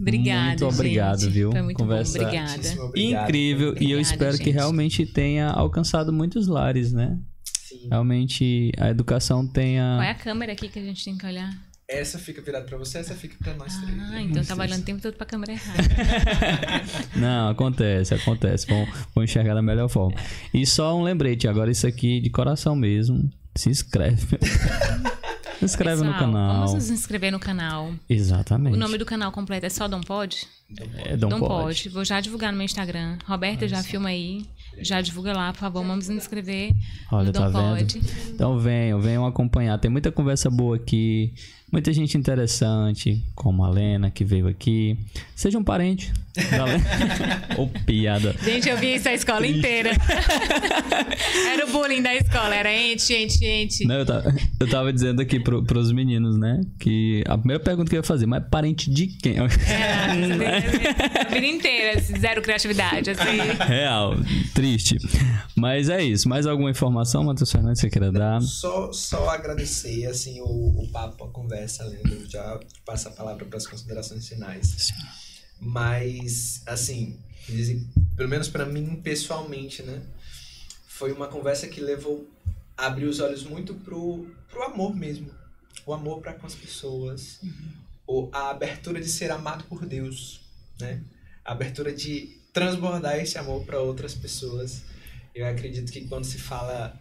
S3: Obrigada,
S2: muito obrigado,
S3: gente.
S2: viu?
S3: Foi muito
S2: Conversa
S3: bom, obrigada.
S2: Incrível.
S3: Obrigada,
S2: e eu espero que
S3: gente.
S2: realmente tenha alcançado muitos lares, né?
S1: Sim.
S2: Realmente a educação tenha...
S3: Qual é a câmera aqui que a gente tem que olhar?
S1: Essa fica virada pra você, essa fica pra nós três.
S3: Ah, então eu tava olhando o tempo todo pra câmera errada.
S2: Não, acontece. Vou enxergar da melhor forma. E só um lembrete, agora isso aqui de coração mesmo. Se inscreve. Se inscreve
S3: Pessoal,
S2: no canal.
S3: vamos nos inscrever no canal.
S2: Exatamente.
S3: O nome do canal completo é só Dom Pode?
S2: É Dom Pode.
S3: Vou já divulgar no meu Instagram. Roberta, já filma aí. Já divulga lá, por favor. Vamos nos inscrever
S2: Olha,
S3: no Dom
S2: tá vendo?
S3: Pode.
S2: Então venham acompanhar. Tem muita conversa boa aqui. Muita gente interessante, como a Lena, que veio aqui. Seja um parente da Lena. Ô, piada.
S3: Gente, eu vi isso a escola inteira. Era o bullying da escola. Era ente.
S2: Não, eu tava dizendo aqui pros meninos, né? Que a primeira pergunta que eu ia fazer, mas parente de quem?
S3: A vida inteira, zero criatividade, assim.
S2: Real, triste. Mas é isso. Mais alguma informação, Matheus Fernandes, você queira dar?
S1: Só agradecer, assim, o papo, a conversa, Leandro, já passa a palavra para as considerações finais.
S2: Sim.
S1: Mas, assim, pelo menos para mim, pessoalmente, né? Foi uma conversa que abriu os olhos muito pro amor mesmo. O amor para com as pessoas. A abertura de ser amado por Deus, né? A abertura de transbordar esse amor para outras pessoas. Eu acredito que quando se fala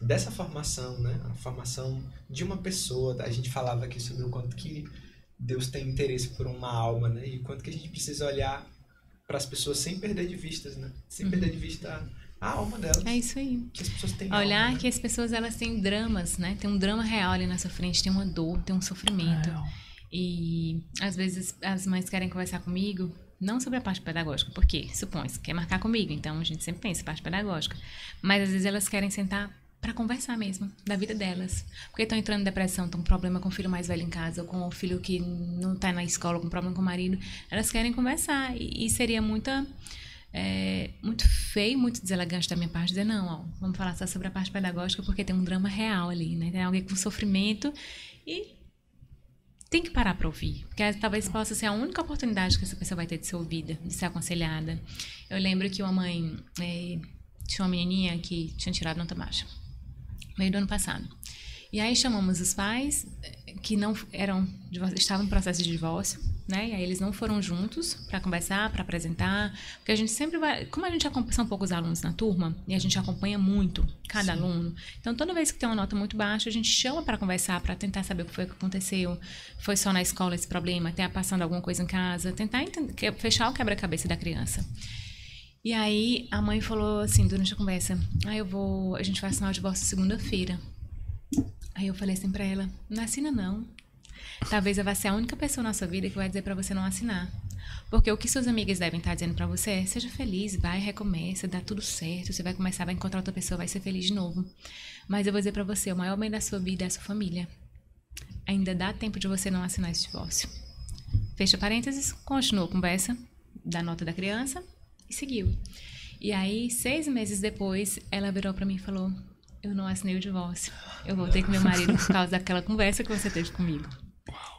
S1: dessa formação, né? A formação de uma pessoa, a gente falava aqui sobre o quanto que Deus tem interesse por uma alma, né? E o quanto que a gente precisa olhar para as pessoas sem perder de vista, né? Sem perder de vista a alma delas.
S3: É isso aí.
S1: Que as pessoas têm
S3: Olhar
S1: alma, né?
S3: que as pessoas, elas têm dramas, né? Tem um drama real ali na sua frente, tem uma dor, tem um sofrimento. E às vezes as mães querem conversar comigo, não sobre a parte pedagógica, porque supõe-se, quer marcar comigo, então a gente sempre pensa parte pedagógica. Mas às vezes elas querem sentar para conversar mesmo, da vida delas. Porque estão entrando em depressão, estão com problema com o filho mais velho em casa, ou com o filho que não está na escola, com problema com o marido. Elas querem conversar. E seria muito feio, muito deselegante da minha parte dizer, não, ó, vamos falar só sobre a parte pedagógica, porque tem um drama real ali, né? Tem alguém com sofrimento e tem que parar para ouvir, porque talvez possa ser a única oportunidade que essa pessoa vai ter de ser ouvida, de ser aconselhada. Eu lembro que uma mãe tinha uma menininha que tinha tirado nota baixa, meio do ano passado. E aí chamamos os pais que não estavam em processo de divórcio, né? E aí eles não foram juntos para conversar, para apresentar, porque a gente sempre vai, como a gente são poucos alunos na turma e a gente acompanha muito cada aluno, então toda vez que tem uma nota muito baixa a gente chama para conversar, para tentar saber o que foi que aconteceu, foi só na escola esse problema, até passando alguma coisa em casa, tentar fechar o quebra-cabeça da criança. E aí a mãe falou assim durante a conversa, a gente vai assinar o divórcio segunda-feira. Aí eu falei assim pra ela, não assina não. Talvez eu vá ser a única pessoa na sua vida que vai dizer pra você não assinar. Porque o que suas amigas devem estar dizendo pra você é, seja feliz, vai, recomeça, dá tudo certo, você vai começar, vai encontrar outra pessoa, vai ser feliz de novo. Mas eu vou dizer pra você, o maior bem da sua vida é a sua família. Ainda dá tempo de você não assinar esse divórcio. Fecha parênteses, continuou a conversa da nota da criança e seguiu. E aí, 6 meses depois, ela virou pra mim e falou, eu não assinei o divórcio. Eu voltei com meu marido por causa daquela conversa que você teve comigo.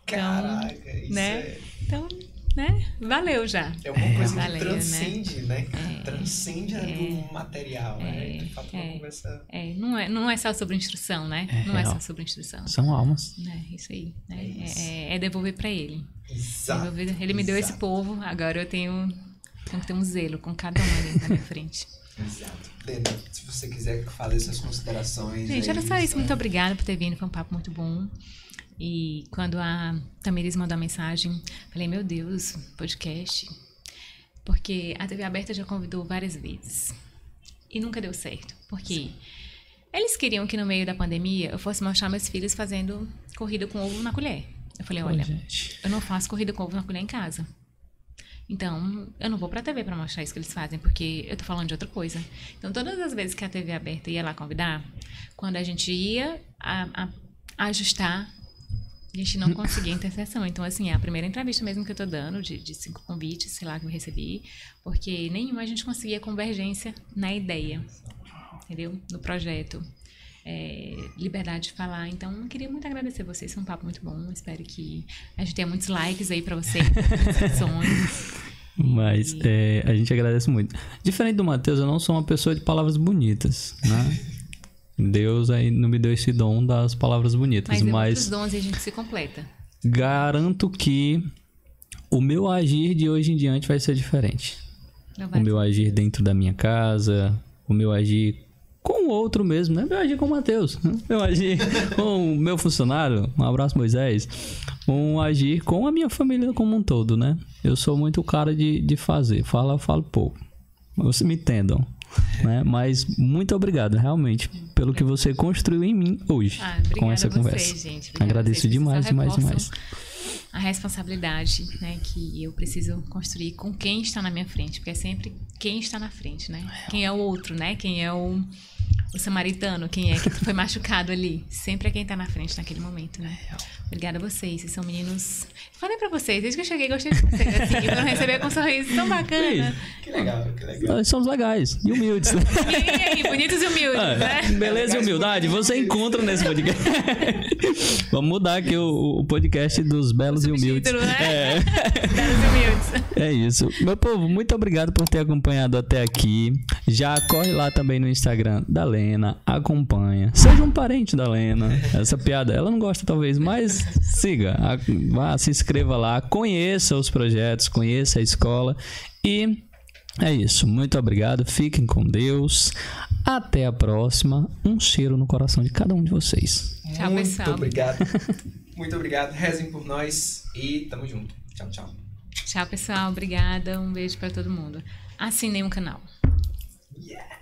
S1: Caraca, isso
S3: né? Então, né? Valeu já.
S1: É uma coisa
S3: Valeu,
S1: que transcende, né? Transcende do material, né? De fato, uma conversa...
S3: Não é só sobre instrução, né? Não é só sobre instrução.
S2: São almas.
S3: É isso aí. Né? É devolver pra ele.
S1: Exato.
S3: Ele me deu esse povo, agora eu tenho que ter um zelo com cada um ali na minha frente.
S1: Exato. Dena, se você quiser fazer suas considerações.
S3: Gente,
S1: aí,
S3: era só isso. Muito obrigada por ter vindo. Foi um papo muito bom. E quando a Tamiris mandou a mensagem, falei, meu Deus, podcast. Porque a TV Aberta já convidou várias vezes. E nunca deu certo. Porque eles queriam que no meio da pandemia eu fosse mostrar meus filhos fazendo corrida com ovo na colher. Eu falei, olha, eu não faço corrida com ovo na colher em casa. Então, eu não vou pra TV pra mostrar isso que eles fazem, porque eu tô falando de outra coisa. Então, todas as vezes que a TV Aberta ia lá convidar, quando a gente ia ajustar, a gente não conseguia interseção. Então, assim, é a primeira entrevista mesmo que eu tô dando, de 5 convites, sei lá, que eu recebi, porque nenhuma a gente conseguia convergência na ideia, entendeu? No projeto. Liberdade de falar. Então, eu queria muito agradecer vocês. Foi um papo muito bom. Espero que a gente tenha muitos likes aí pra vocês.
S2: Mas a gente agradece muito. Diferente do Matheus, eu não sou uma pessoa de palavras bonitas, né? Deus aí não me deu esse dom das palavras bonitas. Mas
S3: outros dons e a gente se completa.
S2: Garanto que o meu agir de hoje em diante vai ser diferente. O meu agir dentro da minha casa, o meu agir com o outro mesmo, né? Meu agir com o Matheus, meu agir com o meu funcionário, um abraço Moisés, um agir com a minha família como um todo, né? Eu sou muito cara de fazer, eu falo pouco, vocês me entendam, né? Mas muito obrigado, realmente, pelo que você construiu em mim hoje, com essa conversa.
S3: Gente.
S2: Agradeço demais, demais.
S3: A responsabilidade, né, que eu preciso construir com quem está na minha frente, porque é sempre quem está na frente, né? Quem é o outro, né? Quem é o samaritano, quem é que foi machucado ali. Sempre é quem está na frente naquele momento, né? Obrigada a vocês, vocês são meninos... Falei pra vocês, desde que eu cheguei, gostei de vocês, assim, quando receber com um sorriso tão bacana.
S1: Que legal, que legal.
S2: Nós somos legais e humildes.
S3: E aí, bonitos e humildes, né?
S2: Beleza e humildade, você encontra nesse podcast. Vamos mudar aqui o podcast dos belos e humildes.
S3: Né? Belos e humildes.
S2: É isso. Meu povo, muito obrigado por ter acompanhado até aqui. Já corre lá também no Instagram da Lena, acompanha. Seja um parente da Lena. Essa piada, ela não gosta talvez, mas siga. Vá, se inscreva lá, conheça os projetos, conheça a escola. E é isso. Muito obrigado. Fiquem com Deus. Até a próxima. Um cheiro no coração de cada um de vocês.
S3: Tchau, pessoal.
S1: Muito obrigado. Muito obrigado. Rezem por nós e tamo junto. Tchau, tchau.
S3: Tchau, pessoal. Obrigada. Um beijo pra todo mundo. Assinem o canal.
S1: Yeah.